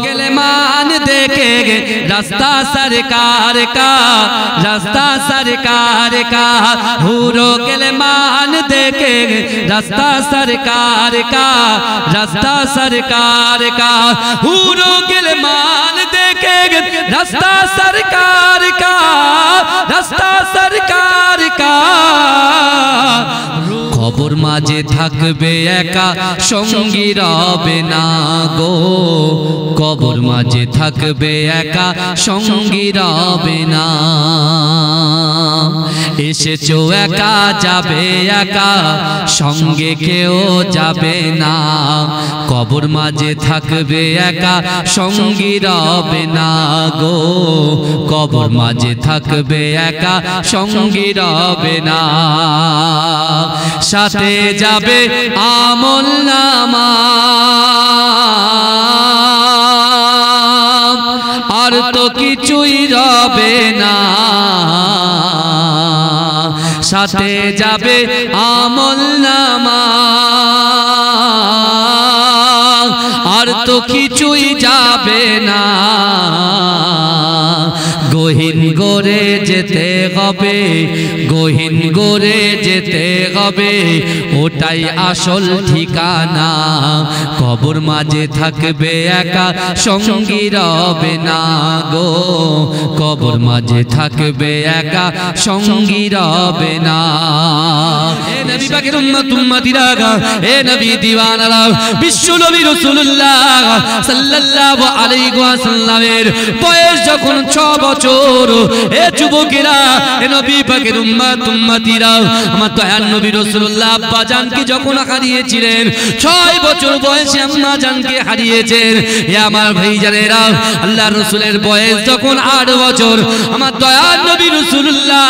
गिलमान देखे रास्ता सरकार का, रास्ता सरकार का। हूरो गिलमान देखे रास्ता सरकार का, रास्ता सरकार का। हूरो गिलमान देखे रास्ता सरकार का, रास्ता सरकार का। কবর মাঝে থাকবে একা সঙ্গী রবে না গো, কবর মাঝে থাকবে একা সঙ্গী রবে না। এসেছো একা যাবে একা সঙ্গে কেউ যাবে না, কবর মাঝে থাকবে একা সঙ্গী রবে না গো, কবর মাঝে থাকবে একা সঙ্গী রবে না। সাথে যাবে আমলনামা আর তো কিছুই রবে না, সাথে যাবে আমলনামা আর তো কিছুই যাবে না। গহীন গড়ে যেতে হবে, গহীন গড়ে যেতে হবে, ওটাই আসল ঠিকানা। কবর মাঝে থাকবে একা সঙ্গী রবে না গো, কবর মাঝে থাকবে একা সঙ্গী রবে না। এ নবী পাকের উম্মত উম্মতিরা, এ নবী দিওয়ানারা, বিশ্ব নবী রাসূলুল্লাহ সাল্লাল্লাহু আলাইহি ওয়াসাল্লামের বয়স যখন 6 বছর, এ যুবকেরা, এ নবী পাকের উম্মত উম্মতিরা, আমার দয়ার নবী রাসূলুল্লাহ আব্বা জানকে যখন হারিয়েছিলেন, 6 বছর বয়সে আম্মা জানকে হারিয়েছেন। এ আমার ভাইজানেরা, আল্লাহর রাসূলের বয়স যখন 8 বছর, আমার দয়ার নবী রাসূলুল্লাহ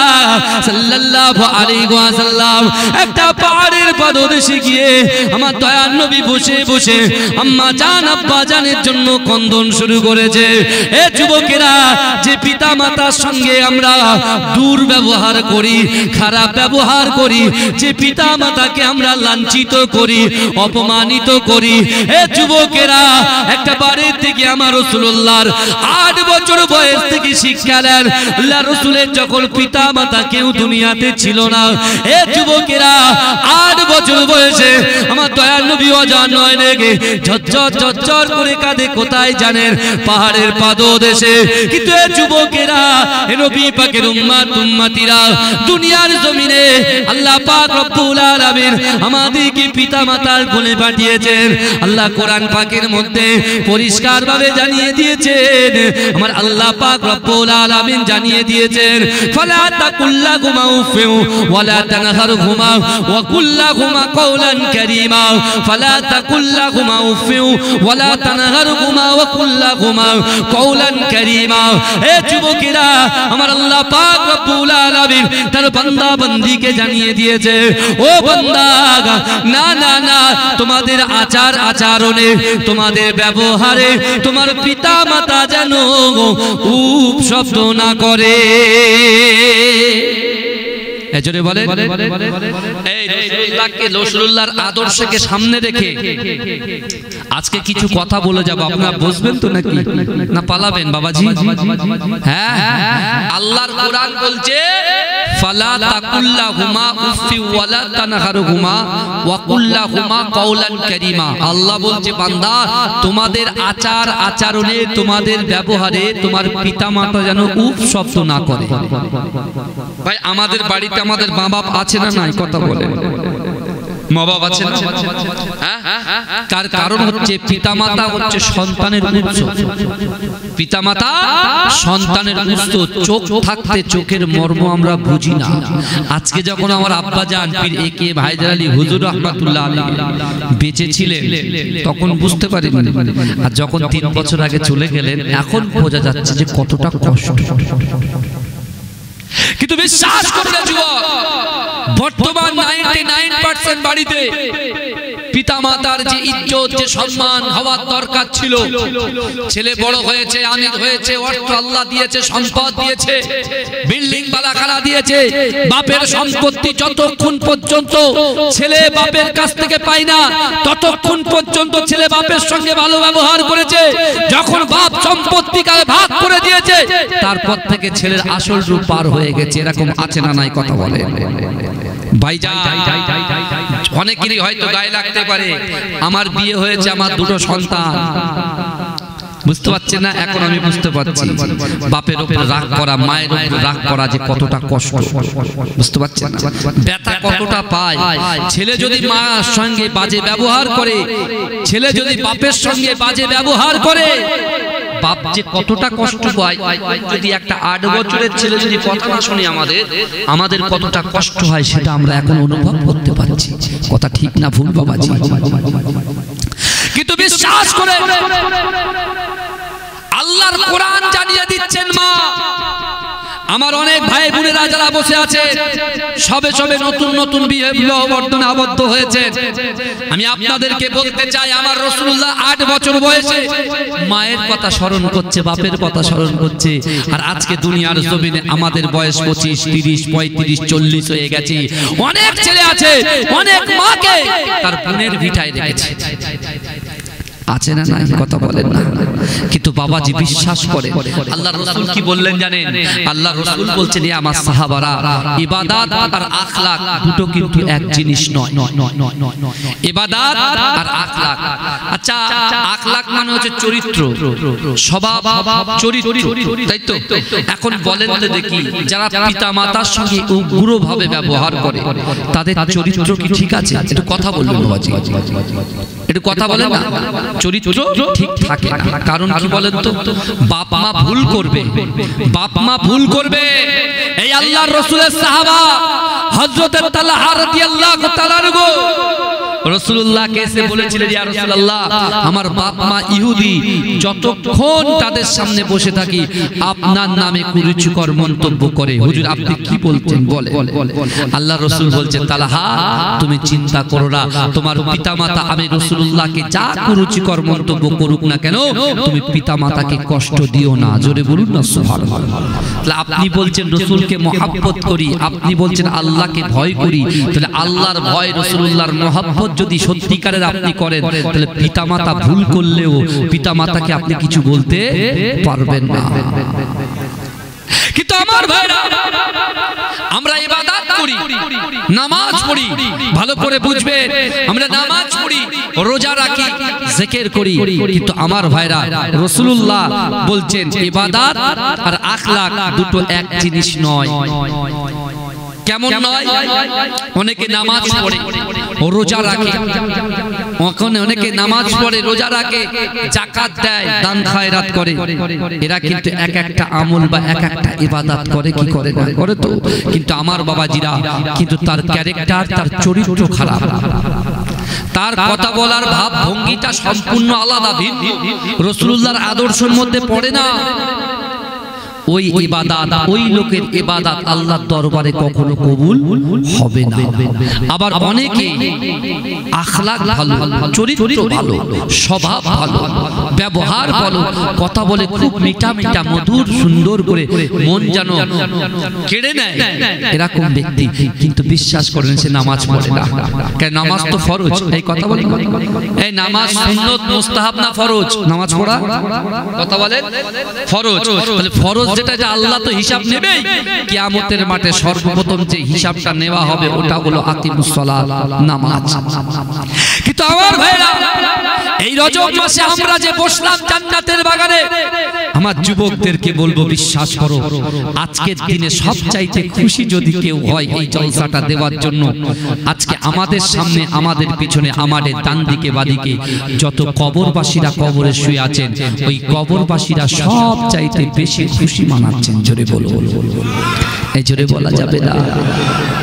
সাল্লাল্লাহু আলাইহি ওয়াসাল্লাম একটা পাহাড়ের পাদদেশে গিয়ে আমার দয়ার নবী বসে বসে আম্মা জান আব্বা জানের জন্য কন্দন শুরু করেছে। এ যুবকেরা, যে পিতা মাতার সঙ্গে আমরা দুর্ব্যবহার করি, খারাপ ব্যবহার করি, যে পিতা মাতাকে আমরা লাঞ্ছিত করি, অপমানিত করি, এ যুবকেরা, একটা বাড়ির থেকে আমার রাসূলুল্লাহর 8 বছর বয়স থেকে শিক্ষা নেন। আল্লাহ রাসূলের যখন পিতা মাতা কেউ দুনিয়াতে ছিল না, এ যুবকেরা 8 বছর বয়সে আমার দয়ার নবী অজান নয় লেগে ঝরঝর ঝরঝর করে কাঁদে। কোথায় জানেন? পাহাড়ের পাদদেশে। কিন্তু এ যুবকেরা, এ নবী পাকের উম্মত উম্মতিরা, দুনিয়ার জমিনে আল্লাহ পাক রব্বুল আলামিন আমাদেরকে পিতা মাতার কোলে পাঠিয়েছেন। আল্লাহ কোরআন পাকের মধ্যে পরিষ্কার ভাবে জানিয়ে দিয়েছেন, আমার আল্লাহ পাক রব্বুল আলামিন জানিয়ে দিয়েছেন, ফালা তাকুল্লাহুমা উফিউ ওয়ালা তানহারহুমা ওয়া কুল্লাহুমা কওলান কারীমা। ফালা তাকুল্লাহুমা উফিউ ওয়ালা তানহারহুমা ওয়া কুল্লাহুমা কওলান কারীমা। এ যুবকেরা, আমার আল্লাহ পাক রব্বুল আলামিন তার বান্দা বান্দীকে জানিয়ে দিয়েছে, ও বান্দা, না না না, তোমাদের আচার আচরণে, তোমাদের ব্যবহারে তোমার পিতা মাতা যেন উপ শব্দ না করে। এজরে বলে এই রাসূলুল্লাহকে, রাসূলুল্লাহর আদর্শকে সামনে রেখে আজকে কিছু কথা বলে যাব। আপনারা বুঝবেন তো নাকি না পালাবেন বাবাজি? হ্যাঁ, আল্লাহর কোরআন বলছে, ফালা তাকুল্লাহুমা উফি ওয়ালা তানহারহুমা ওয়া কুল্লাহুমা কওলান কারীমা। আল্লাহ বলছে, বান্দা, তোমাদের আচার আচরণে, তোমাদের ব্যবহারে তোমার পিতামাতা যেন উফ শব্দ না করে। ভাই, আমাদের বাড়িতে আমাদের মা বাপ আছে না নাই? কথা বলে মা বাপ আছে না? তার কারণ হচ্ছে পিতামাতা হচ্ছে সন্তানের উৎস। পিতামাতা সন্তানের উৎস। চোখ থাকতে চোখের মর্ম আমরা বুঝি না। আজকে যখন আমার আব্বা জান পীর একে ভাইদার আলী হুজুর রাহমাতুল্লাহ আলাইহি বেঁচে ছিলেন, তখন বুঝতে পারিনি। আর যখন 3 বছর আগে চলে গেলেন, এখন বোঝা যাচ্ছে যে কতটা কষ্ট। কিন্তু বিশ্বাস করলে যুবক, বর্তমান 99% বাড়িতে পিতামাতার যে ইজ্জত যে সম্মান হওয়ার দরকার ছিল, ছেলে বড় হয়েছে, আমির হয়েছে, অর্থ আল্লাহ দিয়েছে, সম্পদ দিয়েছে, বিল্ডিং বালাখানা দিয়েছে, বাপের সম্পত্তি যতক্ষণ পর্যন্ত ছেলে বাপের কাছ থেকে পায় না ততক্ষণ পর্যন্ত ছেলে বাপের সঙ্গে ভালো ব্যবহার করেছে। যখন বাপ সম্পত্তি ভাগ করে দিয়েছে তারপর থেকে ছেলের আসল রূপ পার হয়ে গেছে। এরকম আছে না নাই কথা বলে ভাইজান? অনেকেরই হয়তো গায়ে লাগতে পারে, আমার বিয়ে হয়েছে, আমার দুটো সন্তান, বুঝতে পারছেন না? এখন আমি বুঝতে পারছি বাপের উপর রাগ করা, মায়ের উপর রাগ করা যে কতটা কষ্ট, বুঝতে পারছেন? ব্যথা কতটা পায়। ছেলে যদি মার সঙ্গে বাজে ব্যবহার করে, ছেলে যদি বাপের সঙ্গে বাজে ব্যবহার করে, বাপ যে কতটা কষ্ট পায়। যদি একটা 8 বছরের ছেলে যদি কথা না শুনে আমাদের কতটা কষ্ট হয় সেটা আমরা এখন অনুভব করতে পারছি। কথা ঠিক না ভুল বাবাজি? কিন্তু বিশ্বাস করে আল্লাহর কোরআন জানিয়ে দিচ্ছেন, মা আমার অনেক ভাই বোনেরা যারা বসে আছে সবে সবে নতুন নতুন বিয়ে বিবাহ বর্ধনে আবদ্ধ হয়েছে, আমি আপনাদেরকে বলতে চাই আমার রাসূলুল্লাহ 8 বছর বয়সে মায়ের কথা স্মরণ করছে, বাপের কথা স্মরণ করছে। আর আজকে দুনিয়ার জমিনে আমাদের বয়স 25, 30, 35, 40 হয়ে গেছে। অনেক ছেলে আছে অনেক মাকে তার বোনের ভিটায় রেখেছে, আছে না নাই? কথা বলেন না। কিন্তু বাবাজি বিশ্বাস করে আল্লাহর রাসূল কি বললেন জানেন? আল্লাহর রাসূল বলছেন, এ আমার সাহাবারা, ইবাদত আর আখলাক দুটো কিন্তু এক জিনিস নয়। ইবাদত আর আখলাক, আচ্ছা আখলাক মানে হচ্ছে চরিত্র, স্বভাব, চরিত্র, তাই তো? এখন বলেন তো দেখি, যারা পিতামাতার সঙ্গে উগ্রভাবে ব্যবহার করে তাদের চরিত্র কি ঠিক আছে? একটু কথা বলবেন বাবাজি, একটু কথা বলেন না। চরিত্র ঠিক থাকে না। কারণ কি বলেন তো? বাপ মা ভুল করবে, বাপ মা ভুল করবে। এই আল্লাহর রাসূলের সাহাবা হযরত তালহা রাদিয়াল্লাহু তাআলা আনহু রাসূলুল্লাহকে এসে বলেছিলেন, ইয়া রাসূলুল্লাহ আমার বাপ মা ইহুদি, যতক্ষণ তাদের সামনে বসে থাকি আপনার নামে কুরুচিকর মন্তব্য করে। হুজুর আপনি কি বলছেন বলে? আল্লাহর রাসূল বলছেন, তালহা তুমি চিন্তা করো না, তোমার পিতামাতা আমি রাসূলুল্লাহকে যা কুরুচিকর মন্তব্য করুক না কেন তুমি পিতামাতাকে কষ্ট দিও না। জোরে বলুন না সুবহানাল্লাহ। তাহলে আপনি বলছেন রাসূলকে মহব্বত করি, আপনি বলছেন আল্লাহকে ভয় করি। তাহলে আল্লাহর ভয়, রাসূলুল্লাহর মহব্বত যদি সত্যিকারের আপনি করেন তাহলে পিতামাতা ভুল করলেও পিতামাতাকে আপনি কিছু বলতে পারবেন না। কিন্তু আমার ভাইরা, আমরা ইবাদত করি, নামাজ পড়ি, ভালো করে বুঝবেন, আমরা নামাজ পড়ি, রোজা রাখি, জিকির করি, কিন্তু আমার ভাইরা রাসূলুল্লাহ বলছেন ইবাদত আর আখলাক দুটো এক জিনিস নয়। কেমন নয়? অনেকে নামাজ পড়ে, রোজা রাখে, অনেকে নামাজ পড়ে, রোজা রাখে, যাকাত দেয়, দান খায়রাত করে, এরা কিন্তু এক একটা আমল বা এক একটা ইবাদত করে, কি করে না করে তো। কিন্তু আমার বাবাজিরা কিন্তু তার ক্যারেক্টার, তার চরিত্র খারাপ, তার কথা বলার ভাব ভঙ্গিটা সম্পূর্ণ আলাদা, ভিন্ন, রাসূলুল্লাহর আদর্শের মধ্যে পড়ে না। ওই ইবাদত, ওই লোকের ইবাদত আল্লাহর দরবারে কখনো কবুল হবে না। আবার অনেকে আখলাক ভালো, চরিত্র ভালো, স্বভাব ভালো, ব্যবহার ভালো, কথা বলে খুব মিঠা মিঠা মধুর সুন্দর করে, মন যেন কেড়ে নেয়, এরকম ব্যক্তি কিন্তু বিশ্বাস করেন সে নামাজ পড়ে না। কারণ নামাজ তো ফরজ। এই কথা বলেন, এই নামাজ সুন্নত মুস্তাহাব না ফরজ? নামাজ পড়া কথা বলেন ফরজ। তাহলে ফরজ যেটা আল্লাহ তো হিসাব নেবেই, কিয়ামতের মাঠে সর্বপ্রথম যে হিসাবটা নেওয়া হবে ওটা হলো আকিমুস সালাত, নামাজ। কিন্তু আমার ভাইরা এই রজব মাসে আমরা যে বসলাম জান্নাতের বাগানে, আমার যুবকদেরকে বলবো বিশ্বাস করো, আজকের দিনে সবচাইতে খুশি যদি কেউ হয় এই জলসাটা দেওয়ার জন্য, আজকে আমাদের সামনে, আমাদের পিছনে, আমাদের ডান দিকে বাদিকে যত কবরবাসীরা কবরে শুয়ে আছেন, ওই কবরবাসীরা সবচাইতে বেশি খুশি মানাচ্ছেন। জোরে বলো, এই জোরে বলা যাবে না।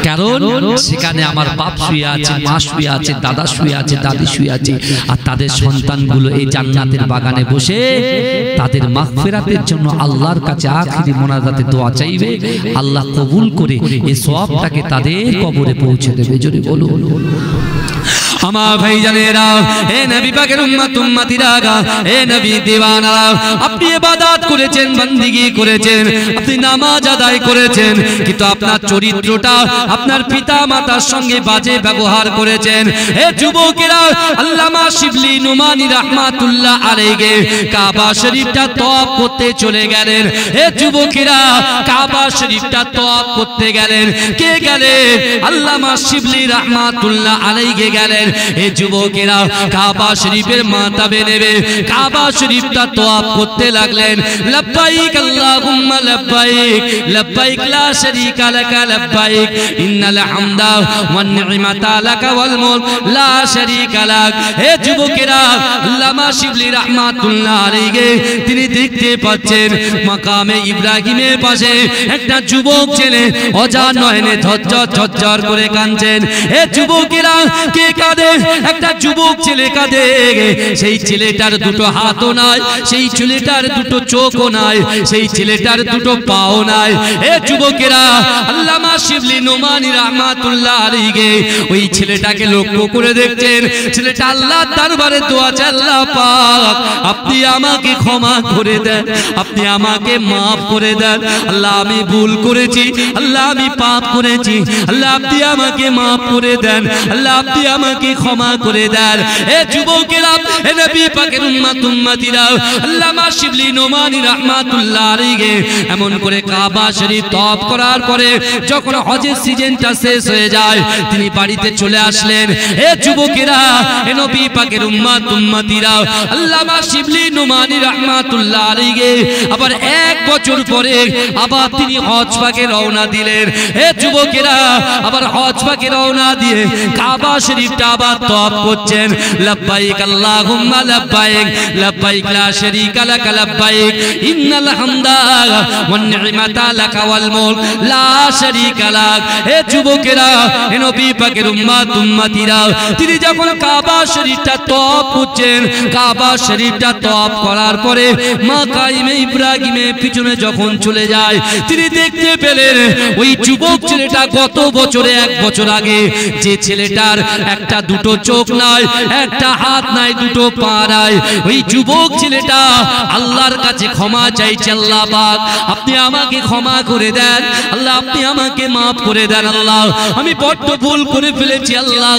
কারণ সেখানে আমার বাপ শুয়ে আছে, মা শুয়ে আছে, দাদা শুয়ে আছে, দাদি শুয়ে আছে, আর তাদের সন্তানগুলো এই জান্নাতের বাগানে বসে তাদের মাগফিরাতের জন্য আল্লাহর কাছে আখিরি মোনাজাতে দোয়া চাইবে, আল্লাহ কবুল করে এই সওয়াবটাকে তাদের কবরে পৌঁছে দেবে। জোরে বলো। আমার ভাইজানেরা, এ নবী পাকের উম্মত উম্মতিরা, এ নবী দিওয়ানারা, আপনি ইবাদত করেছেন, বান্দিগি করেছেন, আপনি নামাজ আদায় করেছেন, কিন্তু আপনার চরিত্রটা আপনার পিতা মাতার সঙ্গে বাজে ব্যবহার করেছেন। এ যুবকেরা, আল্লামা শিবলি নুমানি রাহমাতুল্লাহ আলাইহি কাবা শরীফটা তওয়াফ করতে চলে গেলেন। এ যুবকেরা, কাবা শরীফটা তওয়াফ করতে গেলেন। কে গেলেন? আল্লামা শিবলি রাহমাতুল্লাহ আলাইহি গেলেন। এ যুবকেরা, কাবা শরীফের মাতাবে নেবে কাবা শরীফটা তওয়াফ করতে লাগলেন। লব্বাইক আল্লাহুম্মা লব্বাইক, লব্বাইক লা শারীকা লাকা লব্বাইক, ইন্নাল হামদা ওয়ান নি'মাতা লাকা ওয়াল মুলক লা শারীকা লাক। হে যুবকেরা, আল্লামা শিবলি রাহমাতুল্লাহ আলাইহি তিনি দেখতে পাচ্ছেন মাকামে ইব্রাহিমের পাশে একটা যুবক ছেলে অজান নয়নে ঝরঝর ঝরঝর করে কাঁদছেন। হে যুবকেরা, কে কাঁদে? একটা যুবক ছেলে কাঁদে। সেই ছেলেটার দুটো হাতও নাই, সেই ছেলেটার দুটো চোখও নাই, সেই ছেলেটার দুটো পাও নাই। হে যুবকেরা, আল্লামা শিবলি নুমানি রাহমাতুল্লাহ আলাইহি ওই ছেলেটাকে লক্ষ্য করে দেখছেন। ছেলেটা আল্লাহর দরবারে দোয়া চায়, আল্লাহ পাক আপনি আমাকে ক্ষমা করে দেন, আপনি আমাকে maaf করে দেন। আল্লাহ আমি ভুল করেছি, আল্লাহ আমি পাপ করেছি, আল্লাহ আপনি আমাকে maaf করে দেন, আল্লাহ আপনি আমাকে ক্ষমা করে দেন। এ যুবকেরা, এ নবী পাকের উম্মত উম্মতিরা, আল্লামা শিবলি নুমানি রাহমাতুল্লাহ আলাইহি এমন করে কাবা শরীফ তওয়াফ করার পরে যখন হজের সিজনটা শেষ হয়ে যায়, তিনি বাড়িতে চলে আসলেন। এ যুবকেরা, এ নবী পাকের উম্মত উম্মতিরা, আল্লামা শিবলি নুমানি রাহমাতুল্লাহ আলাইহি আবার 1 বছর পরে আবার তিনি হজ পাকে রওনা দিলেন। এ যুবকেরা, আবার হজ পাকে রওনা দিয়ে কাবা শরীফটা আবার তওয়াফ করছেন। লব্বাইক আল্লাহুম্মা লব্বাইক, লব্বাইক লা শারীকা লাকা লব্বাইক, ইন্নাল হামদা ওয়ান নি'মাতা লাকা ওয়াল মুলক লা শারীকা লাক। হে যুবকেরা, হে নবী পাকের উম্মত উম্মতিরা, তিনি যখন কাবা শরীফটা তওয়াফ করছেন, কাবা শরীফটা তওয়াফ করার পরে মাকামে ইব্রাহিমের পিছনে যখন চলে যায়, তিনি দেখতে পেলেন ওই যুবক ছেলেটা গত বছরে 1 বছর আগে যে ছেলেটার একটা দুটো চোখ নাই, একটা হাত নাই, দুটো পা নাই, ওই যুবক ছেলেটা আল্লাহর কাছে ক্ষমা চাইছে, আল্লাহ পাক আপনি আমাকে ক্ষমা করে দেন, আল্লাহ আপনি আমাকে maaf করে দেন, আল্লাহ আমি বড় ভুল করে ফেলেছি, আল্লাহ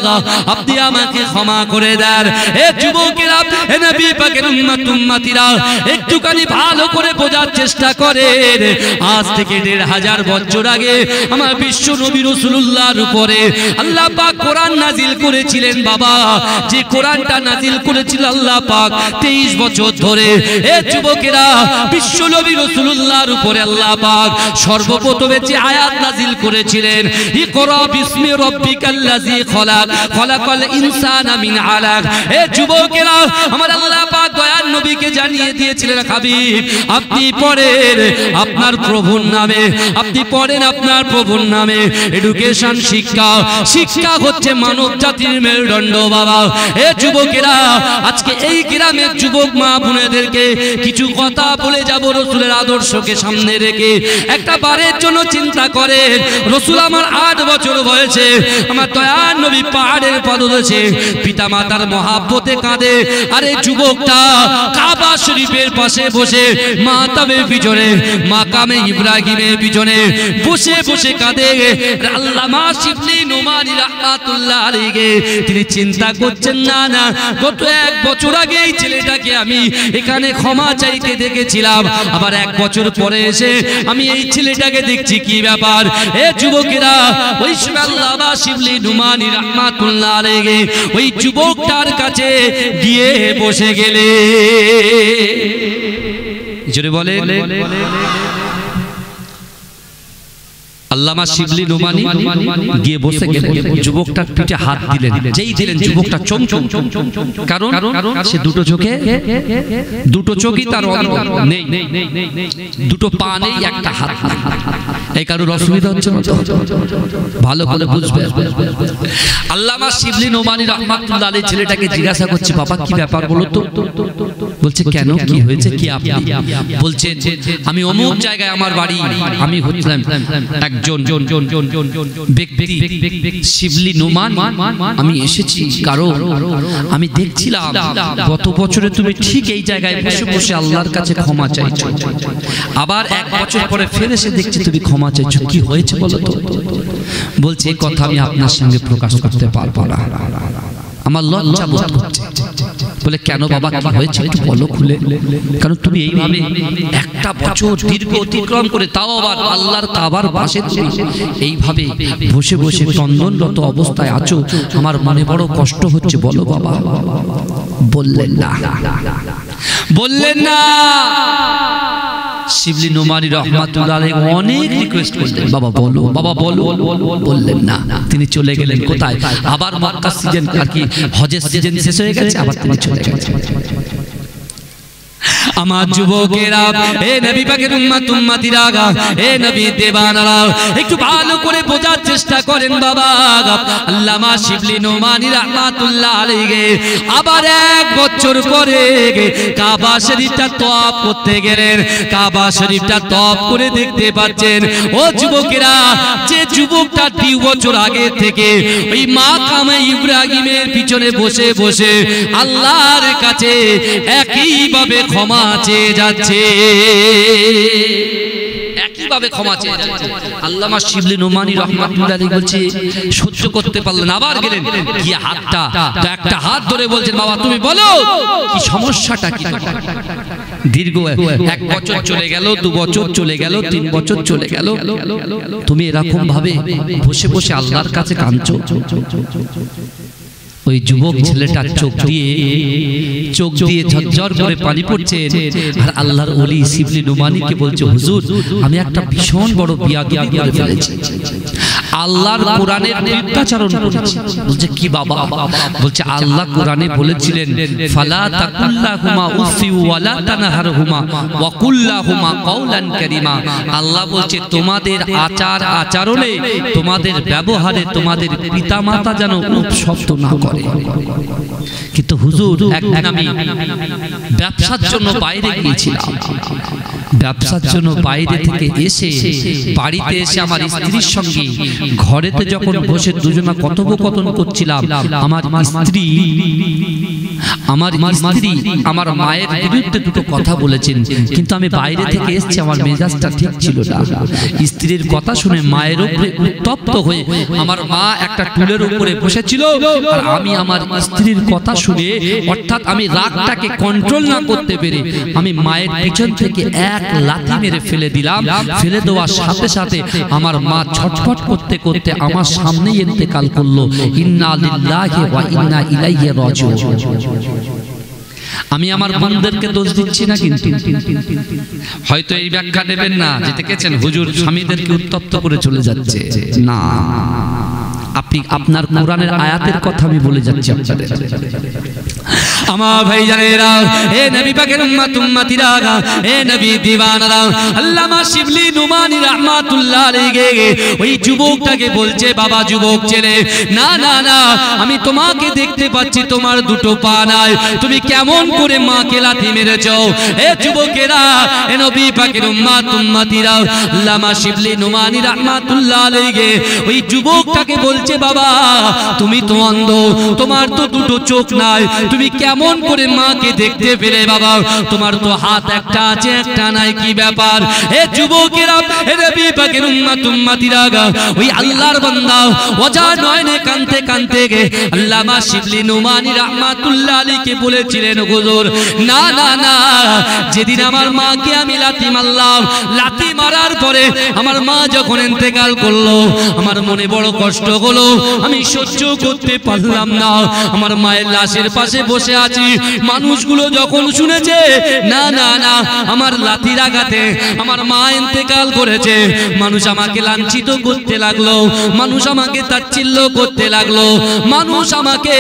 আপনি আমাকে ক্ষমা করে দেন। হে যুবকেরা, হে নবী পাকের উম্মত উম্মতিরা, একটুখানি ভালো করে বোঝার চেষ্টা করেন। আজ থেকে 1500 বছর আগে আমার বিশ্ব নবী রাসূলুল্লাহর উপরে আল্লাহ পাক কোরআন নাজিল করেছিলেন। বাবা, যে কোরআনটা নাজিল করেছিল আল্লাহ পাক 23 বছর ধরে, হে যুবকেরা, বিশ্ব নবী রাসূলুল্লাহর উপরে আল্লাহ পাক সর্বপ্রথমে যে আয়াত নাজিল করেছিলেন, ইকরা বিসমি রাব্বিকাল্লাযী খলাক, খলাকাল ইনসানা মিন আলাক। হে যুবকেরা, আমার আল্লাহ পাক দয়ার নবীকে জানিয়ে দিয়েছিলেন, হাবিব আপনি পড়েন আপনার প্রভুর নামে, আপনি পড়েন আপনার প্রভুর নামে। এডুকেশন, শিক্ষা, শিক্ষা হচ্ছে মানব জাতির মেরুদণ্ড। বাবা, হে যুবকেরা, আজকে এই গ্রামের যুবক মা বোনেদেরকে কিছু কথা বলে যাব রাসূলের আদর্শকে সামনে রেখে। একটা বারের জন্য চিন্তা করেন, রাসূল আমার 8 বছর বয়সে আমার দয়ার নবী পাহাড়ের পদদেশে পিতা মাতার মহাব্বতে কাঁদে, আরে যুবকটা কাবা শরীফের পাশে বসে মাতাবের পিছনে মাকামে ইব্রাহিমের পিছনে বসে বসে কাঁদে। আল্লামা শিবলি নুমানি রাহমাতুল্লাহ আলাইহি তিনি চিন্তা করছেন, না না, গত 1 বছর আগে এই ছেলেটাকে আমি এখানে ক্ষমা চাইতে দেখেছিলাম, আবার 1 বছর পরে এসে আমি এই ছেলেটাকে দেখছি, কি ব্যাপার? হে যুবকেরা, ওই আল্লামা শিবলি নুমানি রাহমাতুল্লাহ আলাইহি ওই যুবকটার কাছে গিয়ে বসে গেলে, জোরে বলে, আল্লামা শিবলি নুমানি গিয়ে বসে গেলেন, যুবকটার পিঠে হাত দিলেন। যেই দিলেন যুবকটা চমচম, কারণ সে দুটো চোখই তার নেই, দুটো পা নেই, একটা হাত। এই কারোর অসুবিধা হচ্ছে না? ভালো করে বুঝবে। আল্লামা শিবলি নুমানি রাহমাতুল্লাহ আলাইহি ছেলেটাকে জিজ্ঞাসা করছে, বাবা কি ব্যাপার বলো তো? বলছে কেন, কি হয়েছে, কি আপনি? বলছে আমি অমুক জায়গায় আমার বাড়ি, আমি হচ্ছিলাম এক একজন ব্যক্তি শিবলি নোমান, আমি এসেছি কারণ আমি দেখছিলাম গত বছরে তুমি ঠিক এই জায়গায় বসে বসে আল্লাহর কাছে ক্ষমা চাইছো, আবার 1 বছর পরে ফের এসে দেখছি তুমি ক্ষমা চাইছো, কি হয়েছে বলো তো? বলছে এই কথা আমি আপনার সঙ্গে প্রকাশ করতে পারবো না, আমার লজ্জা বোধ করছে। বলে কেন বাবা, কি হয়েছে একটু বলো খুলে। কারণ তুমি এইভাবে 1টা বছর দীর্ঘ অতিক্রম করে তাও আবার আল্লাহর কাবার পাশে তুমি এইভাবে বসে বসে ক্রন্দনরত অবস্থায় আছো, আমার মনে বড় কষ্ট হচ্ছে, বলো বাবা। বললেন না, বললেন না। শিবলি নোমানী রহমাতুল্লাহ আলাইহি অনেক রিকোয়েস্ট করলেন, বাবা বলো, বাবা বলো, বললেন না। তিনি চলে গেলেন কোথায়? আবার মক্কা সিজন, আর কি হজের সিজন শেষ হয়ে গেছে, আবার তিনি চলে গেছেন। আমার যুবকেরা, এ নবী পাকের উম্মতিরা, এ নবী দেওয়ানারা, একটু ভালো করে বোঝার চেষ্টা করেন বাবা। আল্লামা শিবলি নোমানী রাহমাতুল্লাহ আলাইহি আবার 1 বছর পরে কাবা শরীফটা তওয়াফ করতে গেলেন। কাবা শরীফটা তওয়াফ করে দেখতে পাচ্ছেন ও যুবকেরা, যে যুবকটা 2 বছর আগে থেকে ওই মাকামে ইব্রাহিমের পিছনে বসে বসে আল্লাহর কাছে একইভাবে ক্ষমা চেয়ে যাচ্ছে, একইভাবে ক্ষমা চেয়ে যাচ্ছে। আল্লামা শিবলি নোমানী রাহমাতুল্লাহ আলাইহি বলছে সহ্য করতে পারলেন, আবার গেলেন গিয়ে হাতটা তো একটা হাত ধরে বলছেন, বাবা তুমি বলো কি সমস্যাটা কি? দীর্ঘ 1 বছর চলে গেল, 2 বছর চলে গেল, 3 বছর চলে গেল, তুমি এরকম ভাবে বসে বসে আল্লাহর কাছে কাঁদছো। ওই যুবক ছেলেটা চোখ দিয়ে ঝরঝর করে পানি পড়ছে, আর আল্লাহর ওলি শিবলি নোমানীকে বলছে, হুজুর আমি একটা ভীষণ বড় বিয়াদবি করে ফেলেছি, আল্লাহর কোরআনের বিরুদ্ধাচরণ করেছি। বলছে কি বাবা? বলছে আল্লাহ কোরআনে বলেছিলেন, ফালা তাকুল্লাহুমা উফি ওয়ালা তানহারহুমা ওয়া কুল্লাহুমা কাওলান কারীমা। আল্লাহ বলছে তোমাদের আচার আচরণে, তোমাদের ব্যবহারে তোমাদের পিতামাতা যেন উপশব্দ না করে। কিন্তু হুজুর একদিন আমি ব্যবসার জন্য বাইরে গিয়েছিলাম, ব্যবসার জন্য বাইরে থেকে এসে বাড়িতে এসে আমার স্ত্রীর সঙ্গে ঘরেতে যখন বসে দুজনা কথোপকথন করছিলাম, আমার স্ত্রী আমার মায়ের বিরুদ্ধে 2টো কথা বলেছেন। কিন্তু আমি বাইরে থেকে এসেছি, আমার মেজাজটা ঠিক ছিল না। স্ত্রীর কথা শুনে মায়ের উপরে উত্তপ্ত হয়ে আমার মা একটা টুলের উপরে বসেছিল, আর আমি আমার স্ত্রীর কথা শুনে, অর্থাৎ আমি রাগটাকে কন্ট্রোল না করতে পেরে আমি মায়ের পিছন থেকে 1 লাথি মেরে ফেলে দিলাম। ফেলে দেওয়ার সাথে সাথে আমার মা ছটফট করতে করতে আমার সামনেই ইন্তেকাল করলো। ইন্না লিল্লাহি ওয়া ইন্না ইলাইহি রাজিউন। আমি আমার বোনদেরকে দোষ দিচ্ছি না, কিন্তু হয়তো এই ব্যাখ্যা দেবেন না যে দেখেছেন হুজুর স্বামীদেরকে উত্তপ্ত করে চলে যাচ্ছে, না, আপনি আপনার কোরআনের আয়াতের কথা আমি বলে যাচ্ছি আপনাদের। আমার ভাইজানেরা, এ নবী পাকের উম্মতিরা, এ নবী দিওয়ানারা, আল্লামা শিবলি নোমানী রাহমাতুল্লাহ আলাইহি ওই যুবকটাকে বলছে, বাবা যুবক ছেলে, না না না, আমি তোমাকে দেখতে পাচ্ছি তোমার 2টো পা নাই, তুমি কেমন করে মাকে লাথি মেরেছো? এ যুবকেরা, এ নবী পাকের উম্মতিরা, আল্লামা শিবলি নোমানী রাহমাতুল্লাহ আলাইহি ওই যুবকটাকে বলছে, বাবা তুমি তো অন্ধ, তোমার তো 2টো চোখ নাই, তুমি কেমন করে মাকে দেখতে পেলে? বাবা তোমার তো হাত একটা আছে একটা নাই, কি ব্যাপার? এ যুবকেরা, এ নবী পাকের উম্মতিরা, ওই আল্লাহর বান্দা ওজা নয়নে কাঁদতে কাঁদতে আল্লামা শিবলি নোমানী রাহমাতুল্লাহ আলাইহিকে বলেছিলেন, হুজুর না না না, যেদিন আমার মাকে আমি লাথি মারলাম, লাথি মারার পরে আমার মা যখন ইন্তেকাল করলো, আমার মনে বড় কষ্ট হলো, আমি সহ্য করতে পারলাম না। আমার মায়ের লাশের পাশে বসে আছি, মানুষগুলো যখন শুনেছে না না না আমার লাথির আঘাতে আমার মা ইন্তেকাল করেছে, মানুষ আমাকে লাঞ্ছিত করতে লাগলো, মানুষ আমাকে তাচ্ছিল্য করতে লাগলো, মানুষ আমাকে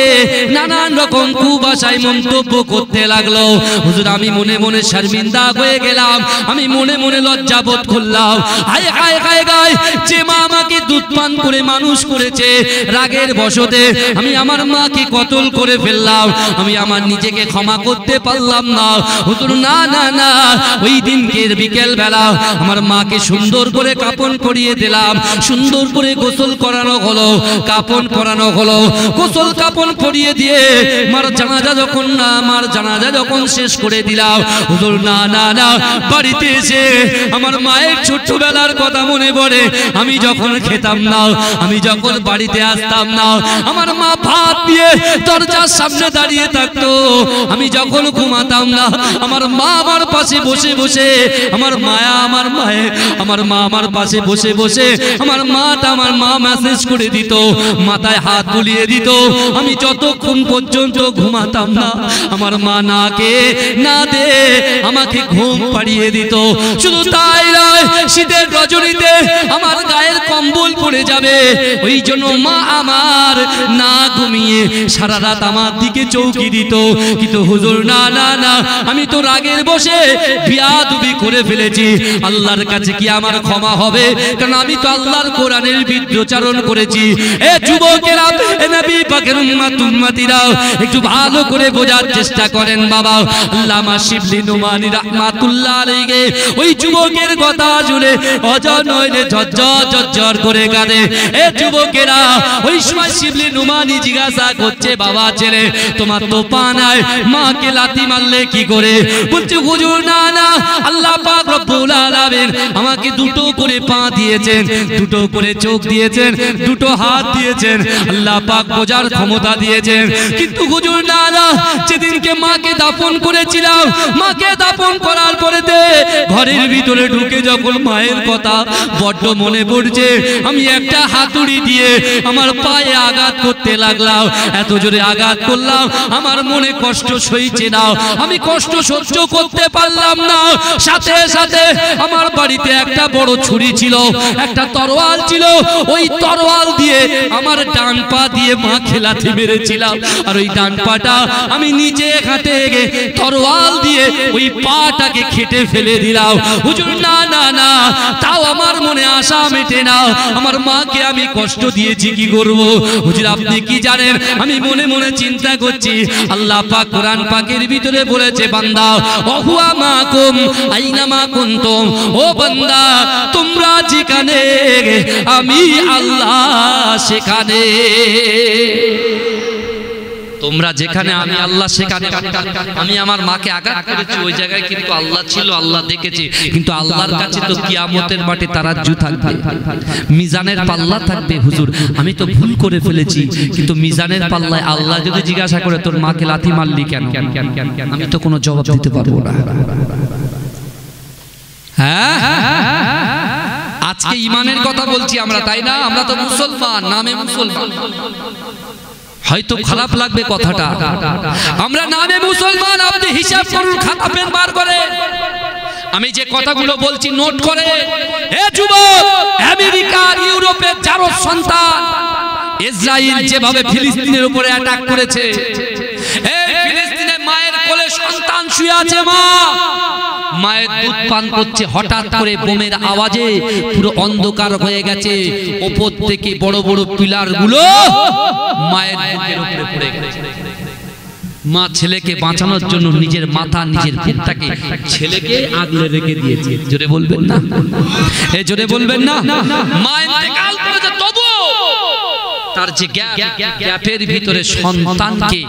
নানান রকম কুভাষায় মন্তব্য করতে লাগলো। হুজুর আমি মনে মনে শর্মিন্দা হয়ে গেলাম, আমি মনে মনে লজ্জা বোধ করলাম। হায় হায় হায় হায়, যে মা আমাকে দুধ পান করে মানুষ করেছে, রাগের বশতে আমি আমার মাকে কতল করে ফেললাম, আমি আমার নিজেকে ক্ষমা করতে পারলাম না। হুজুর না না না, ওই দিনকের বিকেল বেলা আমার মাকে সুন্দর করে কাপন পরিয়ে দিলাম, সুন্দর করে গোসল করানো হলো, কাপন পরানো হলো। গোসল কাপন পরিয়ে দিয়ে আমার জানাজা যখন শেষ করে দিলাম, হুজুর না না না, বাড়িতে এসে আমার মায়ের ছোট্টবেলার কথা মনে পড়ে। আমি যখন খেতাম না, আমি যখন বাড়িতে আসতাম না, আমার মা ভাত দিয়ে দরজার সামনে দাঁড়িয়ে থাকতো। আমি যখন ঘুমাতাম না, আমার মা আমার পাশে বসে বসে, আমার মা আমার পাশে বসে বসে আমার মা মেসেজ করে দিত, মাথায় হাত বুলিয়ে দিত। আমি যতক্ষণ পর্যন্ত ঘুমাতাম না, আমার মা না দে আমাকে ঘুম পাড়িয়ে দিত। শুধু তাই নয়, শীতের রজনীতে আমার গায়ের কম্বল পড়ে যাবে, ওই জন্য মা আমার না ঘুমিয়ে সারা রাত আমার দিকে চৌকি দিত। কিন্তু হুজুর না না না, আমি তো রাগের বসে বিয়াদবি করে ফেলেছি, আল্লাহর কাছে কি আমার ক্ষমা হবে? কারণ আমি তো আল্লাহর কোরআনের বিদ্রোচারণ করেছি। এ যুবকেরা, এ নবী পাকের উম্মতিরা, একটু ভালো করে বোঝার চেষ্টা করেন বাবা। আল্লামা শিবলি নুমানী রাহমাতুল্লাহ আলাইহি ওই যুবকের কথা শুনে অজনয়নে ঝরঝর করে কাঁদে। এ যুবকেরা, ওই সময় শিবলি নুমানী জিজ্ঞাসা করছে, বাবা ছেলে তোমার তো পা নাই, মাকে লাথি মারলে কি করে? বলছে হুজুর না না, আল্লাহ পাক রব্বুল আলামিন আমাকে দুটো করে পা দিয়েছেন, দুটো করে চোখ দিয়েছেন, দুটো হাত দিয়েছেন, আল্লাহ পাক বোঝার ক্ষমতা দিয়েছেন। কিন্তু হুজুর না না, যেদিনকে মাকে দাফন করেছিলাম, মাকে দাফন করার পরেতে ঘরের ভিতরে ঢুকে যখন মায়ের কথা বড্ড মনে পড়ছে, আমি একটা হাতুড়ি দিয়ে আমার পায়ে আঘাত করতে লাগলাম। এত জোরে আঘাত করলাম, আমার মনে কষ্ট সইছে না, আমি কষ্ট সহ্য করতে পারলাম না। সাথে সাথে আমার বাড়িতে একটা বড় ছুরি ছিল, একটা তরোয়াল ছিল, ওই তরোয়াল দিয়ে আমার ডান পা দিয়ে মাকে লাথি মেরেছিলাম। আর ওই ডান পাটা আমি নিচে ঘাটে তরোয়াল দিয়ে ওই পাটাকে কেটে ফেলে দিলাম। হুজুর না না না, তাও আমার মনে আশা মেটে না, আমার মাকে আমি কষ্ট দিয়েছি, কি করব? হুজুর আপনি কি জানেন, আমি মনে মনে চিন্তা করছি, আল্লাহ পাক কোরআন পাকের ভিতরে বলেছে, বান্দা ওহুয়া মাকুম আইনা মা কুনতুম, ও বান্দা তোমরা যেখানে আমি আল্লাহ সেখানে, তোমরা যেখানে আমি আল্লাহ সেখানে। আমি আমার মাকে আঘাত করেছি, ওই জায়গায় কিন্তু আল্লাহ ছিল, আল্লাহ দেখেছি। কিন্তু আল্লাহর কাছে তো কিয়ামতের মাঠে তারাজ্জু থাকবে, মিজানের পাল্লা থাকবে। হুজুর আমি তো ভুল করে ফেলেছি, কিন্তু মিজানের পাল্লায় আল্লাহ যদি জিজ্ঞাসা করে তোর মাকে লাথি মারলি কেন, আমি তো কোনো জবাব দিতে পারবো না। হ্যাঁ, আজকে ইমানের কথা বলছি আমরা, তাই না? আমরা তো মুসলমান, নামে মুসলমান। হয়তো খারাপ লাগবে কথাটা, আমরা নামে মুসলমান। আপনি হিসাব করুন, খাতা পেন বার করে, আমি যে কথাগুলো বলছি নোট করে। এ যুবক, আমেরিকার ইউরোপের যারো সন্তান ইসরায়েল যেভাবে ফিলিস্তিনের উপরে অ্যাটাক করেছে, এই ফিলিস্তিনে মায়ের কোলে সন্তান শুয়ে আছে, মায়ের দুধ পান করছে, হঠাৎ করে বোমের আওয়াজে পুরো অন্ধকার হয়ে গেছে, উপর থেকে বড় বড় পিলার গুলো মায়ের বুকের উপরে পড়ে গেছে। মা ছেলেকে বাঁচানোর জন্য নিজের মাথা, নিজের বুকটাকে ছেলেকে আগলে রেখে দিয়েছে। জোরে বলবেন না, এ জোরে বলবেন না। মা ইন্তেকাল করেছে, তবু তার যে গ্যাপের ভিতরে সন্তানকে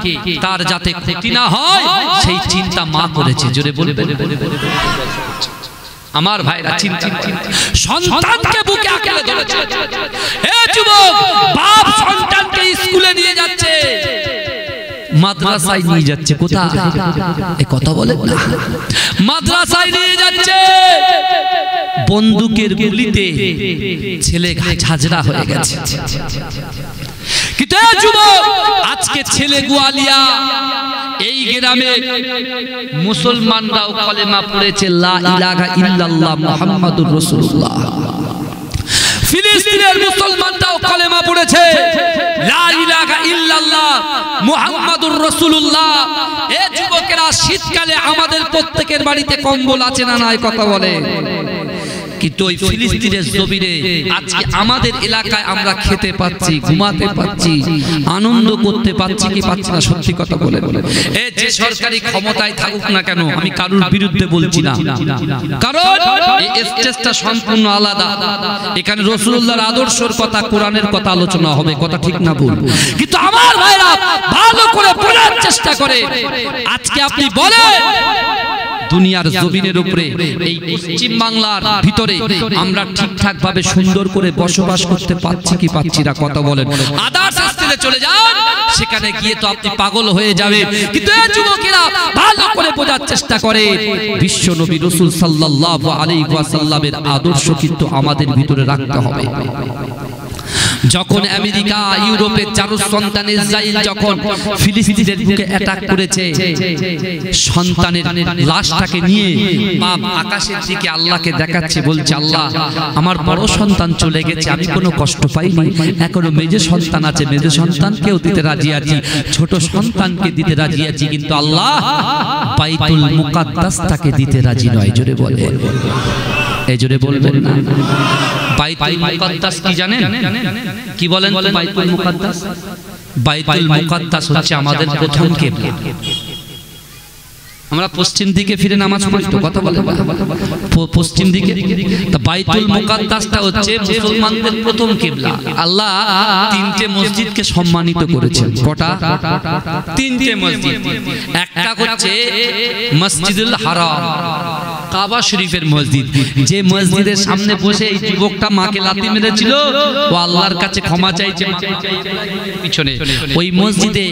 তার যাতে ক্ষতি না হয় সেই চিন্তা মা করেছে। জোরে বলবেন আমার ভাইরা, চিন্তা সন্তানকে বুকে আঁকড়ে ধরেছে। হে যুবক, বাপ সন্তানকে স্কুলে নিয়ে যাচ্ছে, মাদ্রাসায় নিয়ে যাচ্ছে। কোথায়? এ কথা বলেন না, মাদ্রাসায় নিয়ে যাচ্ছে। বন্দুকের গুলিতে ছেলে ঝাঁঝরা হয়ে গেছে। কিন্তু যুবক, আজকে ছেলে গোয়ালিয়া এই গ্রামে মুসলমানরাও কলেমা পড়েছে, লা ইলাহা ইল্লাল্লাহ মুহাম্মাদুর রাসূলুল্লাহ। ফিলিস্তিনের মুসলমানরাও কলেমা পড়েছে, লা ইলাহা ইল্লাল্লাহ মুহাম্মাদুর রাসূলুল্লাহ। এ যুবকেরা, শীতকালে আমাদের প্রত্যেকের বাড়িতে কম্বল আছে না নাই? কথা বলে। কিন্তু ওই ফিলিস্তিনের জমিনে আজকে আমাদের এলাকায় আমরা খেতে পাচ্ছি, ঘুমাতে পাচ্ছি, আনন্দ করতে পাচ্ছি কি পাচ্ছি না? সত্যি কথা বলে এই যে সরকারি ক্ষমতায় থাকুক না কেন, আমি কারোর বিরুদ্ধে বলছি না, কারণ এই স্টেজটা সম্পূর্ণ আলাদা। এখানে রাসূলুল্লাহর আদর্শের কথা, কোরআনের কথা আলোচনা হবে, কথা ঠিক না ভুল? কিন্তু আমার ভাইরা ভালো করে বোঝার চেষ্টা করে। আজকে আপনি বলেন দুনিয়ার জমিনের উপরে এই পশ্চিম বাংলার ভিতরে আমরা ঠিকঠাক ভাবে সুন্দর করে বসবাস করতে পারছি কি পাচ্ছি না? কথা বলেন। আদার্স স্টেজে চলে যান, সেখানে গিয়ে তো আপনি পাগল হয়ে যাবেন। কিন্তু এই যুবকেরা ভালো করে বোঝার চেষ্টা করে, বিশ্ব নবী রাসূল সাল্লাল্লাহু আলাইহি ওয়াসাল্লামের আদর্শ কিন্তু আমাদের ভিতরে রাখতে হবে। যখন আমেরিকা, ইউরোপের চার সন্তান ইসরায়েল যখন ফিলিস্তিনের বুকে অ্যাটাক করেছে, সন্তানের লাশটাকে নিয়ে বাপ আকাশের দিকে আল্লাহকে দেখাচ্ছে, বলছে আল্লাহ আমার বড় সন্তান চলে গেছে, আমি কোনো কষ্ট পাইনি, এখনো মেজে সন্তান আছে, মেজে সন্তানকেও দিতে রাজি আছি, ছোট সন্তানকে দিতে রাজি আছি, কিন্তু আল্লাহ বাইতুল মুকাদ্দাসটাকে দিতে রাজি নয়। জোরে বলে, এই জোরে বলবেন না। বাইতুল মুকাদ্দাস কি জানেন? কি বলেন তো বাইতুল মুকাদ্দাস? বাইতুল মুকাদ্দাস হচ্ছে আমাদের প্রথম কিবলা। আমরা পশ্চিম দিকে ফিরে নামাজ পড়ি তো, কথা বলে পশ্চিম দিকে। তা বাইতুল মুকাদ্দাসটা হচ্ছে মুসলমানদের প্রথম কিবলা। আল্লাহ তিনটে মসজিদকে সম্মানিত করেছেন। কটা? তিনটে মসজিদ। একটা হচ্ছে মসজিদুল হারাম, কাবা শরীফের মসজিদ, যে মসজিদের সামনে বসে এই যুবকটা মাকে লাথি মেরেছিল, ও আল্লাহর কাছে ক্ষমা চাইছে পিছনে। ওই মসজিদে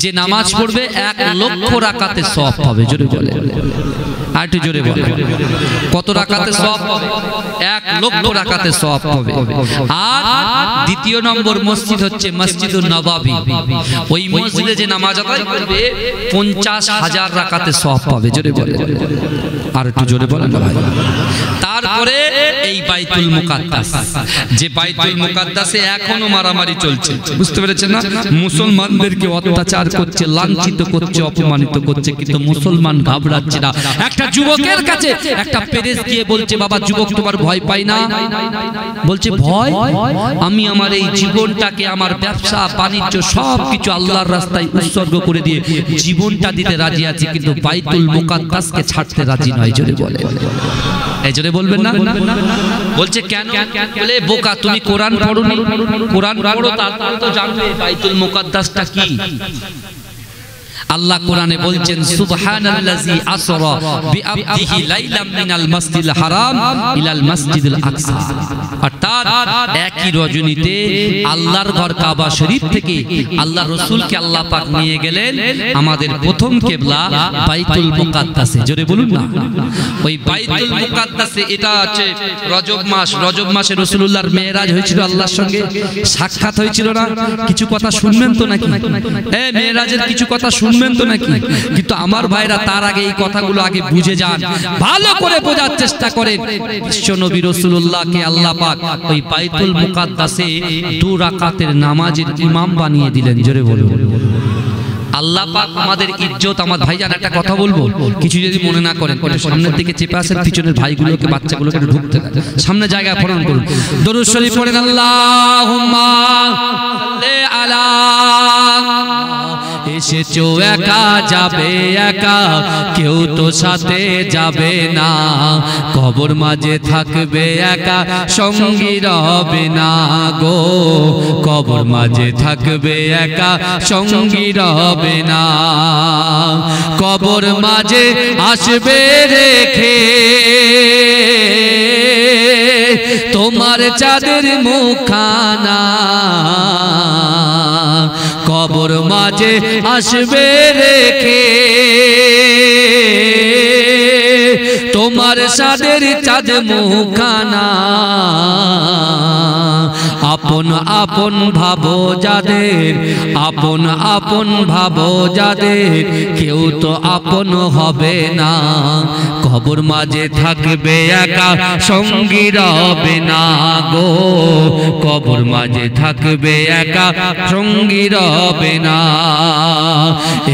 যে নামাজ পড়বে 1 লক্ষ রাকাতে সওয়াব পাবে। জোরে বলে, আর একটু জোরে বলে, কত রাকাতে সওয়াব পাবে? 1 লক্ষ রাকাতে সওয়াব পাবে। আর দ্বিতীয় নম্বর মসজিদ হচ্ছে মসজিদুন নববী, ওই মসজিদে যে নামাজ আদায় করবে 50,000 রাকাতে সওয়াব পাবে। জোরে বলে, আর একটু জোরে বলেন না ভাই। তারপরে এই বাইতুল মুকাদ্দাস, যে বাইতুল মুকাদ্দাসে এখনো মারামারি চলছে, বুঝতে পেরেছেন না? মুসলমানদেরকে অত্যাচার করছে, লাঞ্ছিত করছে, অপমানিত করছে, কিন্তু মুসলমান ঘাবড়াচ্ছে না। একটা যুবকের কাছে একটা পেরেস গিয়ে বলছে, বাবা যুবক তোমার ভয় পাই না? বলছে ভয়? আমি আমার এই জীবনটাকে, আমার ব্যবসা বাণিজ্য সবকিছু আল্লাহর রাস্তায় উৎসর্গ করে দিয়ে জীবনটা দিতে রাজি আছি, কিন্তু বাইতুল মুকাদ্দাসকে ছাড়তে রাজি নয়। জোরে বলে, এই জোরে বলবেন না? বলছে কেন? বলে বোকা, তুমি কোরআন পড়োনি? কোরআন পড়ো, তারপর তো জানবে বাইতুল মুকাদ্দাসটা কি। আল্লাহ কোরআনে বলছেন সুবহানাল্লাযী আসরা বিআবদিহি লাইলাম মিনাল মাসজিদিল হারাম ইলাল মাসজিদিল আকসা। অর্থাৎ একই রজনীতে আল্লাহর ঘর কাবা শরীফ থেকে আল্লাহর রাসূলকে আল্লাহ পাক নিয়ে গেলেন আমাদের প্রথম কিবলা বাইতুল মুকাদ্দাসে। জোরে বলুন না। ওই বাইতুল মুকাদ্দাসে, এটা আছে রজব মাস, রজব মাসে রাসূলুল্লাহর মেরাজ হয়েছিল, আল্লাহর সঙ্গে সাক্ষাৎ হয়েছিল না? কিছু কথা শুনবেন তো নাকি? এই মেরাজের কিছু কথা শুনবেন তো নাকি? কিন্তু আমার ভাইরা তার আগে এই কথাগুলো আগে বুঝে যান, ভালো করে বোঝার চেষ্টা করেন। বিশ্ব নবী রাসূলুল্লাহকে আল্লাহ পাক ওই বাইতুল মুকাদ্দাসে 2 রাকাতের নামাজের ইমাম বানিয়ে দিলেন। জোরে বলুন। আল্লাহ পাক আমাদের ইজ্জত। আমার ভাইজান একটা কথা বলবো, কিছু যদি মনে না করেন, সামনের দিকে চেপে আসেন, পিছনের ভাইগুলোকে, বাচ্চাগুলোকে ঢুকতে দেন, সামনে জায়গা ফোরন করুন। দরুদ শরীফ পড়েন, আল্লাহুম্মা সাল্লি আলা। এসেছো একা, যাবে একা, কেউ তো সাথে যাবে না, কবর মাঝে থাকবে একা, সঙ্গী রবে না গো, কবর মাঝে থাকবে একা, সঙ্গী রবে না, কবর মাঝে আসবে রেখে তোমার চাঁদের মুখখানা, কবর মাঝে আসবে রেখে তোমার চাঁদের চাঁদ মুখখানা, আপন আপন ভাবো যাদের, আপন আপন ভাবো যাদের, কেউ তো আপন হবে না। কবর মাঝে থাকবে একা, সঙ্গী রবে না গো। কবর মাঝে থাকবে একা, সঙ্গী রবে না।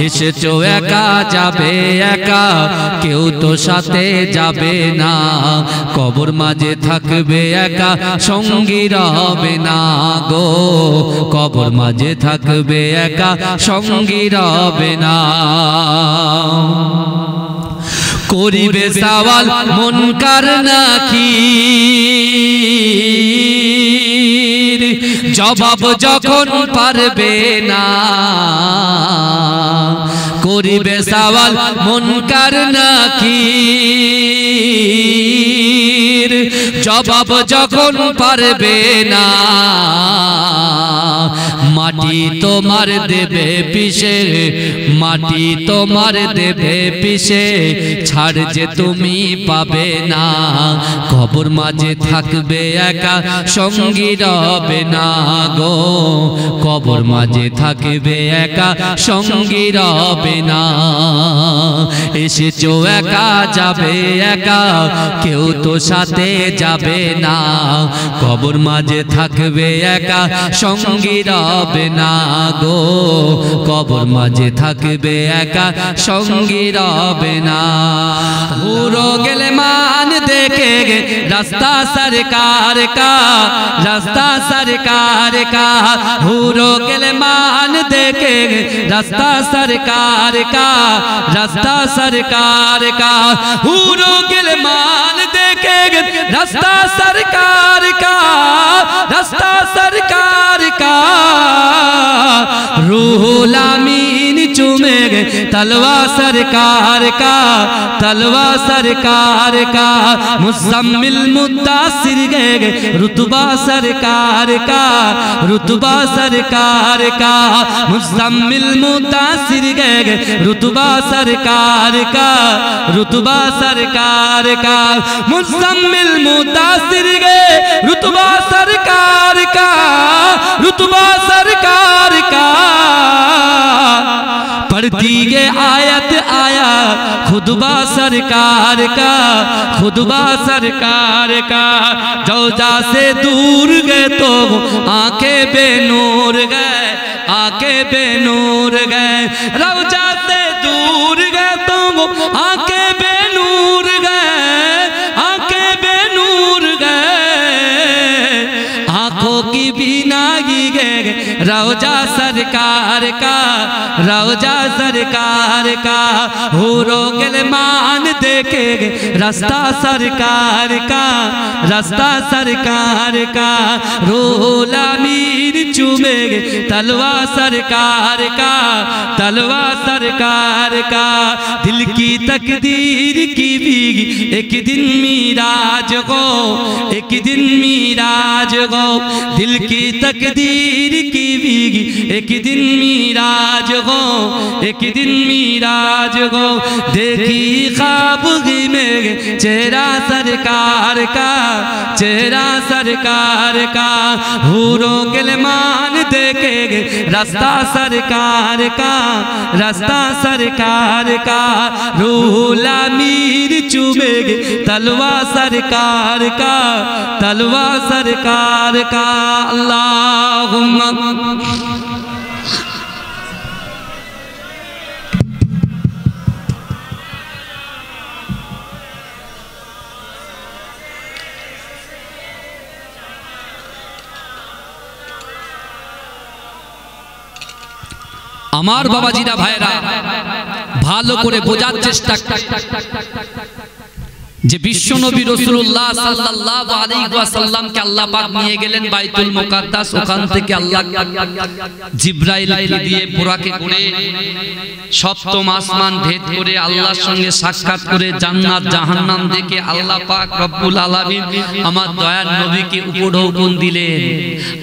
এসেছো একা, যাবে একা, কেউ তো সাথে যাবে না। কবর মাঝে থাকবে একা, সঙ্গী রবে না গো। কবর মাঝে থাকবে একা, সঙ্গী রবে না। করিবে সওয়াল মুনকার নাকির, জবাব যখন পারবে না। করিবে সওয়াল মুনকার নাকির, জবাব যখন পারবে না। মাটি তোমার দেবে পিষে, মাটি তোমার দেবে পিষে, ছাড় যে তুমি পাবে না। কবর মাঝে থাকবে একা, সঙ্গী রবে না গো। কবর মাঝে থাকবে একা, সঙ্গী রবে না। এসেছো একা, যাবে একা, কেউ তো সাথে যাবে না। কবর মাঝে থাকবে একা, সঙ্গী রবে না গো। কবর মাঝে থাকবে একা, সঙ্গী রবে না। হুরো গেলে মান देखे रास्ता सरकार का, रास्ता सरकार का। हुरो गिलमान देखे रास्ता सरकार का, रास्ता सरकार का। हुरो गिलमान देखे रास्ता सरकार का, रास्ता सरकार का। रूहुल अमीन चूमेगे तलवा सरकार का, तलवा सरकार का। मुज़म्मिल मुद्दासिर गए रुतबा सरकार का, रुतबा सरकार का। मुज़म्मिल मुद्दासिर गए रुतबा सरकार का, रुतबा सरकार का। मुज़म्मिल मुद्दासिर गए रुतबा सरकार का, रुतबा सरकार का। पढ़ती गे आयत आया खुतबा सरकार का, खुतबा सरकार का। जौजा से दूर गए तो आंखें बेनूर गए, आंखें बेनूर गए। रौजा से दूर गए तो आंखें बेनूर गए, आंखें बेनूर गए। आंखों की बीनागी गए रौजा सरकार का, रौजा सरकार का। हुरो गिलमान देखे रास्ता सरकार का, रास्ता सरकार का। रूहुल अमीन चूमेगे तलवा सरकार का, तलवा सरकार का। दिल की तकदीर की भीगी एक दिन मीराज हो, एक दिन मीराज हो। दिल की तकदीर की भीगी एक दिन मीराज हो, एक दिन मीराज हो। देखी ख्वाब में चेहरा सरकार का, चेहरा सरकार का। हुरो गिलमान देखेगे रास्ता सरकार का, रास्ता सरकार का। रूहुल अमीन चूमेगे तलवा सरकार का, तलवा सरकार का। अल्लाहुम्मा আমার বাবাজিরা ভাইরা ভালো করে বোঝার চেষ্টা যে বিশ্বনবী রাসূলুল্লাহ সাল্লাল্লাহু আলাইহি ওয়াসাল্লামকে আল্লাহ পাক নিয়ে গেলেন বাইতুল মুকাদ্দাস। ওখান থেকে আল্লাহ জিবরাইলকে দিয়ে বুরাকে করে সপ্তম আসমান ভেদ করে আল্লাহর সঙ্গে সাক্ষাৎ করে জান্নাত জাহান্নাম দেখে আল্লাহ পাক রব্বুল আলামিন আমার দয়ার নবীকে উপঢৌকন দিলেন।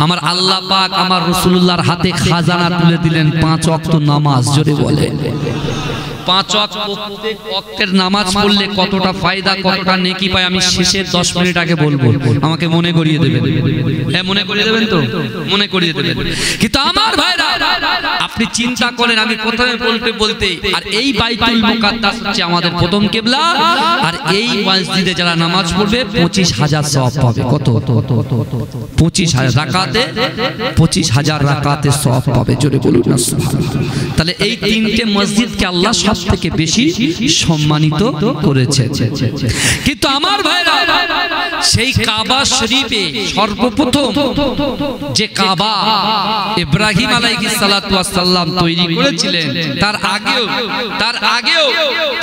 আমার আল্লাহ পাক আমার রাসূলুল্লাহর হাতে খাজানা তুলে দিলেন 5 ওয়াক্ত নামাজ। জোরে বলেন 5 ওয়াক্ত প্রত্যেক ওয়াক্তের নামাজ পড়লে কতটা ফায়দা কতটা নেকি পায় আমি শেষের 10 মিনিট আগে বলবো, আমাকে মনে করিয়ে দেবেন। হ্যাঁ মনে করিয়ে দেবেন তো, মনে করিয়ে দেবেন। কিন্তু আমার ভাইরা আপনি চিন্তা করেন, আমি প্রথমে বলতে আর এই বাইতুল মুকাদ্দাস হচ্ছে আমাদের প্রথম কিবলা, আর এই মসজিদে যারা নামাজ পড়বে 25,000 সওয়াব পাবে। কত? 25,000 রাকাতে, 25,000 রাকাতে সওয়াব পাবে। জোরে বলুন না সুবহানাল্লাহ। তাহলে এই তিনটে মসজিদকে আল্লাহ সবথেকে বেশি সম্মানিত করেছে। কিন্তু আমার ভাইরা সেই কাবা শরীফে সর্বপ্রথম যে কাবা ইব্রাহিম আলাইহিস সালাতু ওয়াস সালাম তৈরি করেছিলেন, তার আগেও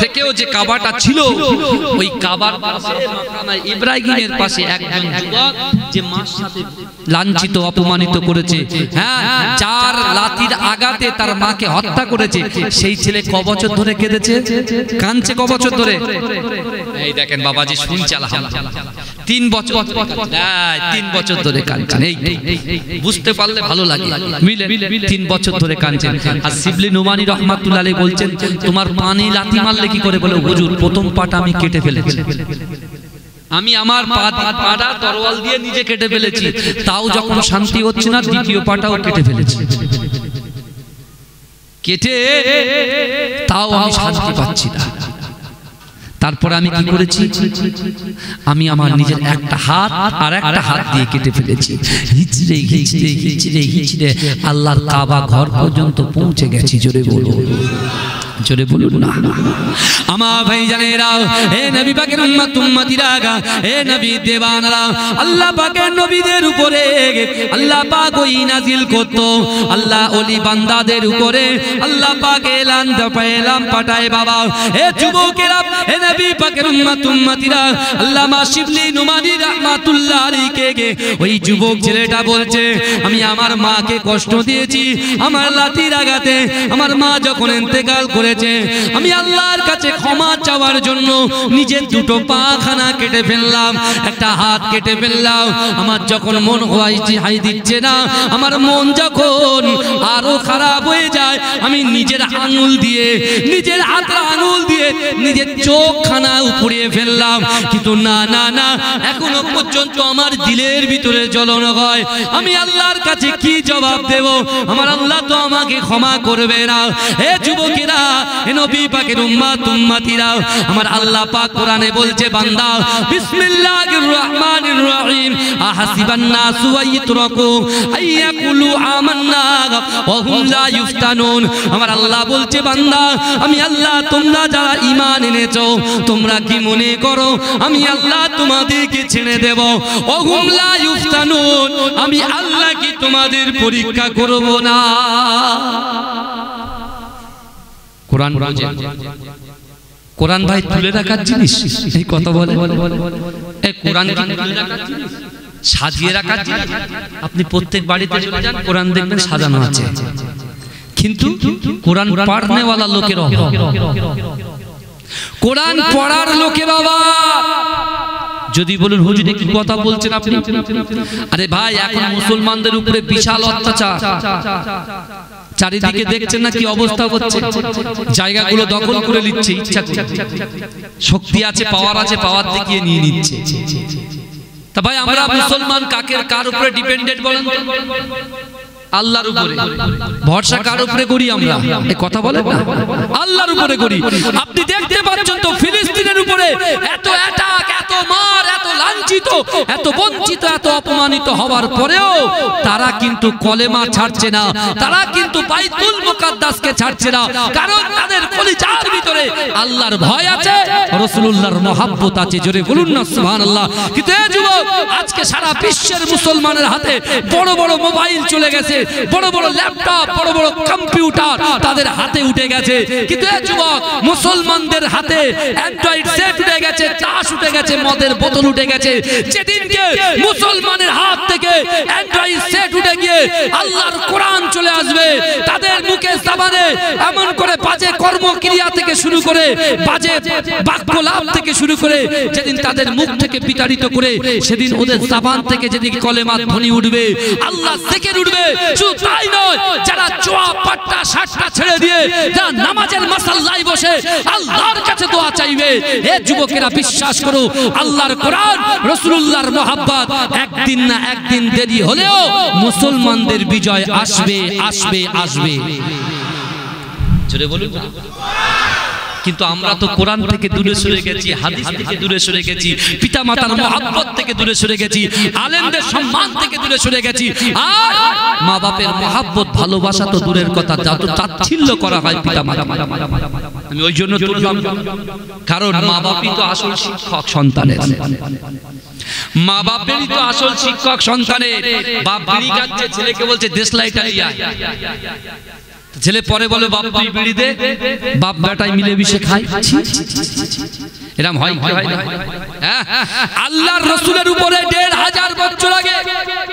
থেকেও যে কাবাটা ছিল, ওই কাবার পাশে মাকামে ইব্রাহিমের পাশে একজন যুবক যে মার সাথে লাঞ্ছিত অপমানিত করেছে, হ্যাঁ, যার লাঠির আঘাতে তার মাকে হত্যা করেছে, সেই ছেলে ক বছর ধরে কেঁদেছে, কাঁদছে ক বছর ধরে? এই দেখেন বাবাজি শুনছে আলহামদুলিল্লাহ, 3 বছর, 3 বছর ধরে কাঁদছেন। এই বুঝতে পারলে ভালো লাগে, 3 বছর ধরে কাঁদছেন। আর শিবলি নুমানি রহমাতুল্লাহ আলাইহি বলছেন, তোমার পানি লাথি মারলে কি করে? বলে হুজুর প্রথম পাটা আমি কেটে ফেলেছি, আমি আমার পাটা তরোয়াল দিয়ে নিজে কেটে ফেলেছি, তাও যখন শান্তি হচ্ছে না দ্বিতীয় পাটাও কেটে ফেলেছি, কেটে তাও আমি শান্তি পাচ্ছি না। তারপর আমি কি করেছি? আমি আমার নিজের একটা হাত আর একটা হাত দিয়ে কেটে ফেলেছি, হিচড়ে হিচড়ে হিচড়ে হিচড়ে আল্লাহর কাবা ঘর পর্যন্ত পৌঁছে গেছি। জোরে বলুন, জোরে বলুন না। আমার ভাই জানেরা, হে নবী পাকের উম্মত উম্মতিরা, হে নবী দেওয়ানরা, আল্লাহ পাকের নবীদের উপরে আল্লাহ পাক ওই নাজিল করত, আল্লাহ ওলি বান্দাদের উপরে আল্লাহ পাক এলান পাঠায়। বাবা হে যুবকেরা, হে নবী পাকের উম্মত উম্মতিরা, আল্লামা শিবলি নুমানি রাহমাতুল্লাহ আলাইহি ওই যুবক ছেলেটা বলছে, আমি আমার মাকে কষ্ট দিয়েছি, আমার লাঠির আঘাতে আমার মা যখন ইন্তেকাল করেছে, আমি আল্লাহর কাছে ক্ষমা চাওয়ার জন্য নিজের 2 পাখানা কেটে ফেললাম, একটা হাত কেটে ফেললাম। আমার যখন মন হাই দিচ্ছে না, আমার মন যখন আরো খারাপ হয়ে যায়, আমি নিজের আঙুল দিয়ে, নিজের হাতের আঙুল দিয়ে নিজের চোখখানা উপড়িয়ে ফেললাম। কিন্তু না না না, এখনো পর্যন্ত আমার দিলের ভিতরে জ্বলন হয়। আমি আল্লাহর কাছে কি জবাব দেব? আমার আল্লাহ তো আমাকে ক্ষমা করবে না। হে যুবকেরা, হে নবী পাকের উম্মত উম্মতিরা, আমার আল্লাহ পাক কোরআনে বলছে, বান্দা বিসমিল্লাহির রহমানির রহিম, আহাসিবান নাসু আইয়ুতরাকু আইয়াকুলু আমান্না ওয়া হুম লা ইফতানুন। আমার আল্লাহ বলছে, বান্দা আমি আল্লাহ, তোমরা যারা ঈমান এনেছো, তোমরা কি মনে করো আমি আল্লাহ তোমাদেরকে ছেড়ে দেব? ওয়া হুম লা ইফতানুন, আমি আল্লাহ কি তোমাদের পরীক্ষা করব না? কোরআন কোরআন ভাই তুলে রাখার জিনিস, এই কথা বলে এই কোরআন কি তুলে রাখার জিনিস, সাজিয়ে রাখার জিনিস? আপনি প্রত্যেক বাড়িতে চলে যান, কোরআন দেখবেন সাজানো আছে, কিন্তু কোরআন পড়নেওয়ালা লোকের অভাব, কোরআন পড়ার লোকের অভাব। যদি বলেন হুজুর কি কথা বলছেন আপনি? আরে ভাই, এখন মুসলমানদের উপরে বিশাল অত্যাচার, চারিদিকে দেখছেন না কি অবস্থা হচ্ছে, জায়গাগুলো দখল করে নিচ্ছে ইচ্ছা করে, শক্তি আছে, পাওয়ার আছে, পাওয়ার দেখিয়ে নিয়ে নিচ্ছে। তা ভাই আমরা মুসলমান কার উপরে ডিপেন্ডেন্ট বলেন? আল্লাহর উপরে। ভরসা কার উপরে করি আমরা? এই কথা বলেন না, আল্লাহর উপরে করি। আপনি দেখতে পাচ্ছেন তো ফিলিস্তিনের উপরে এত অ্যাটাক, এত মার, এত লাঞ্ছিত, এত বঞ্চিত, এত অপমানিত হওয়ার পরেও তারা কিন্তু কলেমা ছাড়ছে না, তারা কিন্তু বাইতুল মুকাদ্দাসকে ছাড়ছে না, কারণ তাদের কলিজার ভিতরে আল্লাহর ভয় আছে, রাসূলুল্লাহর মহব্বত আছে। জোরে বলুন না সুবহানাল্লাহ। কিন্তু এই যুবক, আজকে সারা বিশ্বের মুসলমানের হাতে বড় বড় মোবাইল চলে গেছে, বড় বড় ল্যাপটপ, বড় বড় কম্পিউটার তাদের হাতে উঠে গেছে, কিন্তু এই যুবক মুসলমানদের হাতে অ্যান্ড্রয়েড সেট উঠে গেছে, তাস উঠে গেছে, মদের বোতল উঠে গেছে, যেদিনকে মুসলমানের হাত থেকে অ্যান্ড্রয়েড সেট উঠে গিয়ে আল্লাহর কোরআন চলে আসবে, তাদের মুখে জবানে এমন করে বাজে কর্মক্রিয়া থেকে শুরু করে বাজে বাক্যলাপ থেকে শুরু করে যেদিন তাদের মুখ থেকে বিতাড়িত করে সেদিন ওদের জবান থেকে যেদিন কলেমা ধ্বনি উঠবে, আল্লাহ জিকির উঠবে। শুধু তাই নয়, যারা চোয়া পাট্টা শাট্টা ছেড়ে দিয়ে যারা নামাজের মাসাল্লায় বসে আল্লাহর কাছে দোয়া চাইবে, হে যুবকেরা বিশ্বাস করো, আল্লাহর কোরআন রাসূলুল্লাহর মহব্বত একদিন না একদিন দেরি হলেও মুসলমানদের বিজয় আসবে আসবে আসবে। জোরে বলুন। কিন্তু আমরা তো কোরআন থেকে দূরে সরে গেছি, হাদিস থেকে দূরে সরে গেছি, পিতামাতার মহব্বত থেকে দূরে সরে গেছি, আলেমদের সম্মান থেকে দূরে সরে গেছি। আর মা বাপের মহব্বত ভালোবাসা তো দূরের কথা, যত তাচ্ছিল্য করা হয় পিতামাতা। আমি ওই জন্য তুললাম, কারণ মা বাপই তো আসল শিক্ষক সন্তানের। মা বাপেরই তো আসল শিক্ষক সন্তানের। বাপ বিড়ি খাচ্ছে, ছেলেকে বলছে দেশলাইটা নিয়ে আয়। ছেলে পরে বলে বাপ তুই বিড়ি দে, বাপ বেটাই মিলে মিশে খায়। এরকম হয় না? আল্লাহর রাসূলের উপরে ১৫০০ বছর আগে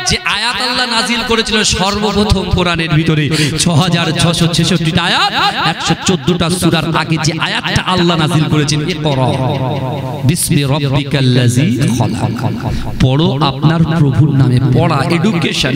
যে আয়াত আল্লাহ নাজিল করেছিল সর্বপ্রথম কোরআনের ভিতরে ৬৬৬৬টা আয়াত, ১১৪টা সূরার আগে যে আয়াতটা আল্লাহ নাজিল করেছেন, ইকরা বিসমি রাব্বিকাল্লাযী খলাক, পড়ো আপনার প্রভুর নামে। পড়া এডুকেশন,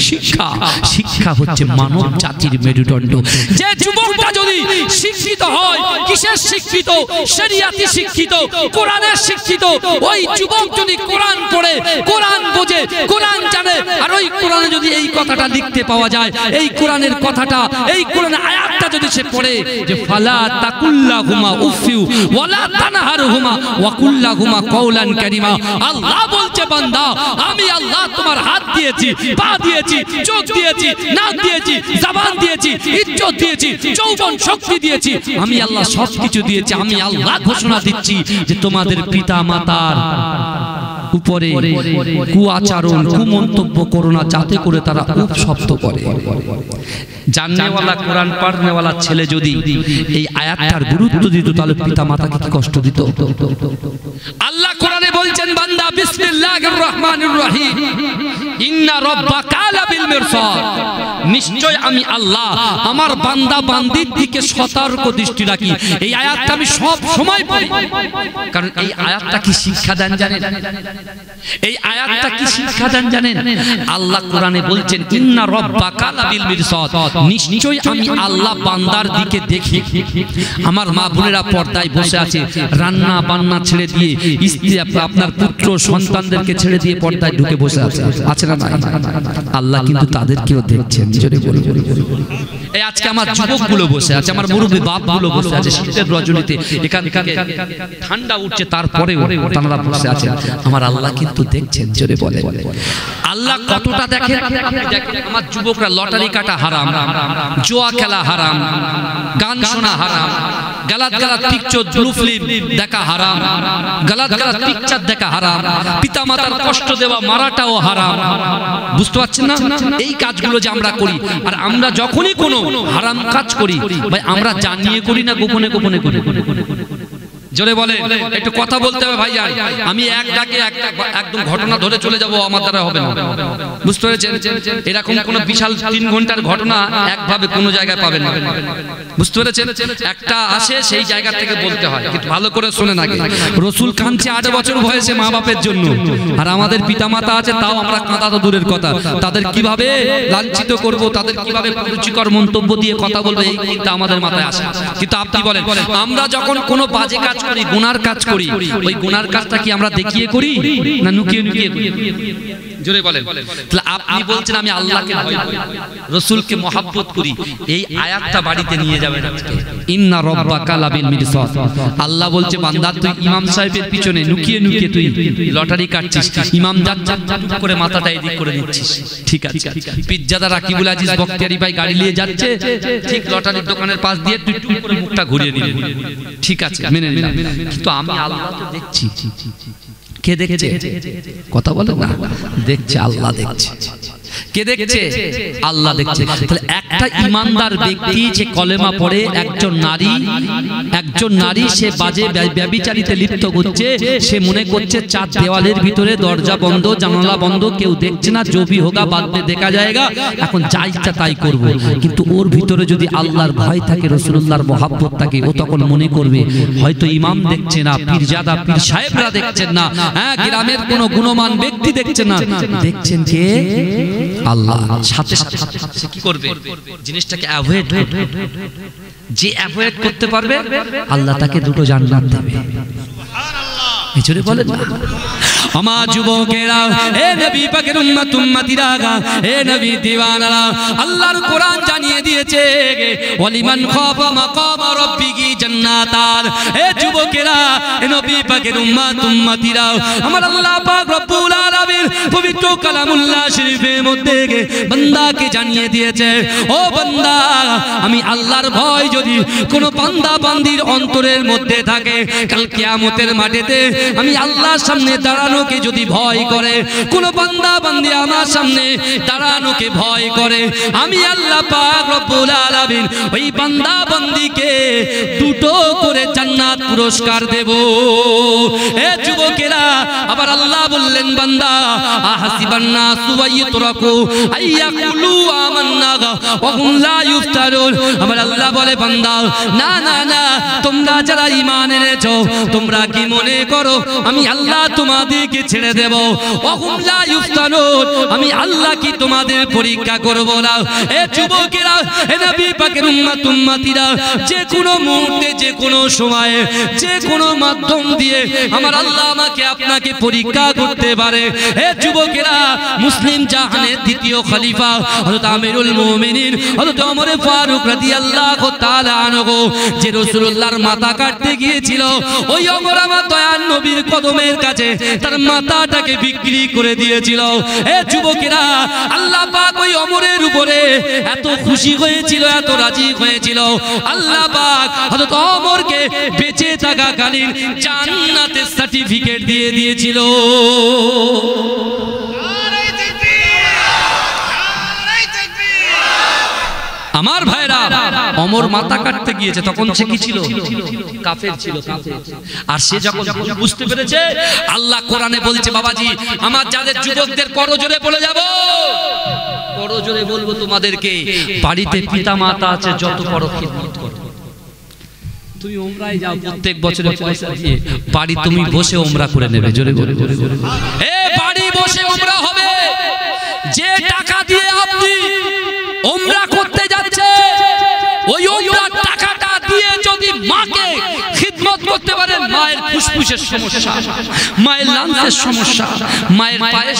শিক্ষা। শিক্ষা হচ্ছে মানব জাতির মেরুদণ্ড। যে যুবকটা যদি শিক্ষিত হয়, কিসের শিক্ষিত? শরিয়াতি শিক্ষিত, কোরআনের শিক্ষিত। ওই যুবক যদি কোরআন পড়ে, কোরআন বোঝে, কোরআন জানে, আর ওই কোরআনে যদি এই কথাটা লিখতে পাওয়া যায়, এই কোরআনের কথাটা, এই কোরআনের আয়াতটা যদি সে পড়ে যে ফালা তাকুল্লাহুমা উফিউ ওয়ালা তানহারহুমা ওয়া কুল্লাহুমা কওলান কারীমা। আল্লাহ বলছে বান্দা, আমি আল্লাহ তোমার হাত দিয়েছি, পা দিয়েছি, চোখ দিয়েছি, নাক দিয়েছি, জবান দিয়েছি, ইজ্জত দিয়েছি, যৌবন শক্তি দিয়েছি, আমি আল্লাহ সবকিছু দিয়েছি। আমি আল্লাহ ঘোষণা দিচ্ছি যে তোমাদের পিতা মাতার উপরে কুআচরণ, কুমন্তব্য করো না, যাতে করে তারা উপশব্দ করে। জাননেওয়ালা, কোরআন পড়নেওয়ালা ছেলে যদি এই আয়াতটার গুরুত্ব দিত, তাহলে পিতা মাতাকে কি কষ্ট দিত? আল্লাহ কোরআনে বলছেন বান্দা, বিসমিল্লাহির রহমানির রহিম, ইন্না রাব্বাকা লাবিল মিরসাদ, নিশ্চয় আমি আল্লাহ আমার বান্দা বান্দির দিকে সতর্ক দৃষ্টি রাখি। এই আয়াতটা আমি সব সময় পড়ি, কারণ এই আয়াতটা কি শিক্ষা দেন জানেন? এই আয়াতটা কি শিক্ষা দেন জানেন? আল্লাহ কোরআনে বলছেন, ইন্না রাব্বাকা লাবিল মিরসাদ, নিশ্চয় আমি আল্লাহ বান্দার দিকে দেখি। আমার মা বোনেরা পর্দায় বসে আছে, রান্না বান্না ছেড়ে দিয়ে, স্ত্রী আপনার পুত্র সন্তানদেরকে ছেড়ে দিয়ে পর্দায় ঢুকে বসে আছে, আছে না? আল্লাহ কিন্তু তাদেরকেও দেখছেন। জোরে বলুন। এই আজকে আমার যুবকগুলো বসে আছে, আমার মুরব্বী বাপগুলো বসে আছে, শীতের রজনীতে এখান থেকে ঠান্ডা উঠছে, তারপরেও তারা বসে আছে। আমার আল্লাহ কিন্তু দেখছেন। জোরে বলে। আল্লাহ কতটা দেখেন? আমার যুবকরা লটারি কাটা হারাম, জুয়া খেলা হারাম, গান শোনা হারাম, গালাত গালাত পিকচার, ব্লু ফিল্ম দেখা হারাম, গালাত গালাত পিকচার দেখা হারাম, পিতামাতার কষ্ট দেওয়া, মারাটাও হারাম। বুঝতে পারছেন না? এই কাজগুলো যে আমরা করি, আর আমরা যখনই কোনো হারাম কাজ করি, ভাই আমরা জানিয়ে করি না গোপনে গোপনে করি? জোরে বলে, একটু কথা বলতে হবে ভাই। আমি এক ডাকে একদম ঘটনা ধরে চলে যাব, আমার দ্বারা হবে না। বুঝতে পেরেছেন? এরকম কোন বিশাল 3 ঘন্টার ঘটনা একভাবে কোনো জায়গায় পাবেন না। বুঝতে পেরেছেন? একটা আসে, সেই জায়গা থেকে বলতে হয়। কিন্তু ভালো করে শুনেন আগে। রাসূল কাঁদছে 8 বছর বয়সে মা বাপের জন্য, আর আমাদের পিতামাতা আছে, তাও আমরা কাঁদা তো দূরের কথা, তাদের কিভাবে লাঞ্ছিত করব, তাদের কিভাবে রুচিকর মন্তব্য দিয়ে কথা বলবো, এই চিন্তা আমাদের মাথায় আসে। কিন্তু আপনি বলেন, আমরা যখন কোনো বাজে কাজ করি, গুনার কাজ করি, ওই গুনার কাজটা কি আমরা দেখিয়ে করি না লুকিয়ে লুকিয়ে করি? জোরে বলেন। তাহলে আপনি বলছেন আমি আল্লাহকে ভয় করি, রাসূলকে মহব্বত করি, এই আয়াতটা বাড়িতে নিয়ে যাবেন আজকে। ইন্না রাব্বাকা লাবিল মিরসাদ। আল্লাহ বলছে বান্দা, তুই ইমাম সাহেবের পিছনে লুকিয়ে লুকিয়ে তুই লটারি কাটছিস, ইমাম যাচ্ছে করে মাথাটা এদিক করে দিচ্ছিস, ঠিক আছে? পিজ্জাদা রাকিবুল আজিজ বখতিয়ারি ভাই গাড়ি নিয়ে যাচ্ছে, ঠিক লটারির দোকানের পাশ দিয়ে তুই টুক করে মুখটা ঘুরিয়ে দিবি, ঠিক আছে, মেনে নিলাম। কিন্তু আমি আল্লাহ তো দেখছি। কে দেখছে? কথা বলে না, দেখছে, আল্লাহ দেখছে। কে দেখছে? আল্লাহ দেখছে। তাহলে একটা ইমানদার ব্যক্তি যে কলেমা পড়ে, একজন নারী সে বাজে ব্যভিচারিতে লিপ্ত হচ্ছে, সে মনে করছে চার দেওয়ালের ভিতরে দরজা বন্ধ, জানালা বন্ধ, কেউ দেখছে না, জবি হোগা বাদ মে দেখা যায়গা, এখন যা ইচ্ছা তাই করব। কিন্তু ওর ভিতরে যদি আল্লাহর ভয় থাকে, রাসূলুল্লাহর মহব্বত থাকে, ও তখন মনে করবে হয়তো ইমাম দেখছে না, পীরজাদা পীর সাহেবরা দেখছেন না, হ্যাঁ গ্রামের কোনো গুণমান ব্যক্তি দেখছেন না, দেখছেন কে? আল্লাহ। সাথে সাথে কি করবে? জিনিসটাকে অ্যাভয়েড করবে। যে অ্যাভয়েড করতে পারবে আল্লাহ তাকে দুটো জান্নাত দেবে। সুবহানাল্লাহ। এজন্য বলেন না আমার যুবকেরা, হে নবী পাকের উম্মত উম্মতিরা, হে নবী দিওয়ানারা, আল্লাহর কোরআন জানিয়ে দিয়েছে ওয়ালিমান খাফা মাকাম রাব্বিহি জান্নাতান। হে যুবকেরা, হে নবী পাকের উম্মত উম্মতিরা, আমার আল্লাহ পাক রব্বুল আলামিন পবিত্র কালামুল্লাহ শরীফের মধ্যে বান্দাকে জানিয়ে দিয়েছে, ও বান্দা, আমি আল্লাহর ভয় যদি কোনো বান্দা বান্দির অন্তরের মধ্যে থাকে, কাল কিয়ামতের মাঠেতে আমি আল্লাহর সামনে দাঁড়ানোকে যদি ভয় করে, কোন বান্দা বান্দি আমার সামনে দাঁড়ানোকে ভয় করে, আমি আল্লাহ পাক রব্বুল আলামিন ওই বান্দা বান্দিকে দুটো করে জান্নাত পুরস্কার দেব। এ যুবকেরা, আবার আল্লাহ বললেন, বান্দা আহাসিবান নাসু ওয়াইতরাকু আইয়াকুলু আমান্না ওয়া হুম লা ইফতারুন। আমার আল্লাহ বলে, বান্দা না না না, তোমরা যারা ঈমান এনেছো তোমরা কি মনে করো আমি আল্লাহ তোমাদেরকে ছেড়ে দেব? ওয়া হুম লা ইফতারুন, আমি আল্লাহ কি তোমাদের পরীক্ষা করব না? এ যুবকেরা, হে নবী পাকের উম্মত উম্মতিরা, যে কোনো মুহূর্তে, যে কোনো সময়ে, যে কোনো মাধ্যম দিয়ে আমার আল্লাহ আমাকে আপনাকে পরীক্ষা করতে পারে। হে যুবকেরা, মুসলিম জাহানের দ্বিতীয় খলিফা হযরত আমিরুল মুমিনিন হযরত ওমর ফারুক রাদিয়াল্লাহু তাআলা আনহু যে রাসূলুল্লাহর মাথা কাটতে গিয়েছিল, ওই ওমর আমার দয়ার নবীর কদমের কাছে তার মাথাটাকে বিক্রি করে দিয়েছিল। হে যুবকেরা, আল্লাহ পাক ওই ওমরের উপরে এত খুশি হয়েছিল, এত রাজি হয়েছিল, আল্লাহ পাক হযরত ওমরকে বেঁচে থাকাকালীন জান্নাতের সার্টিফিকেট দিয়ে দিয়েছিল। আমার ভাইরা, ওমর মাথা কাটতে গিয়েছে, তখন সে কি ছিল? কাফের ছিল, কাফের। আর সে যখন বুঝতে পেরেছে, আল্লাহ কোরআনে বলছে, বাবাজি আমার যাদের যুবকদের করজোরে বলে যাব, করজোরে বলবো তোমাদেরকে, বাড়িতে পিতা মাতা আছে, যত বড় খিদমত করো, তুমি উমরায় যাও প্রত্যেক বছরে পয়সা দিয়ে, বাড়ি তুমি বসে উমরা করে নেবে। জোরে বলে, এ বাড়ি বসে উমরা হবে। যে টাকা দিয়ে আপনি উমরা করতে যাচ্ছে, ওই উমরার টাকাটা দিয়ে যদি মাকে খিদমত করতে পারেন, মায়ের ফুসফুসের সমস্যা, মায়ের লাংসের সমস্যা, মায়ের পায়ের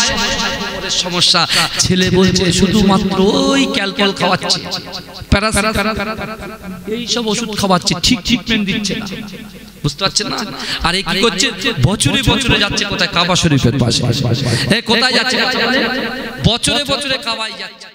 সমস্যা, ছেলে বলছে শুধুমাত্র ওই ক্যালকুল খাওয়াচ্ছে, এই সব ওষুধ খাওয়াচ্ছে, ঠিক ট্রিটমেন্ট দিচ্ছে না, বুঝতে পারছেন না? আর এই কি করছে? বছরে বছরে যাচ্ছে কোথায়? কাবা শরীফের পাশে। কোথায় যাচ্ছে? বছরে বছরে কাবায় যাচ্ছে।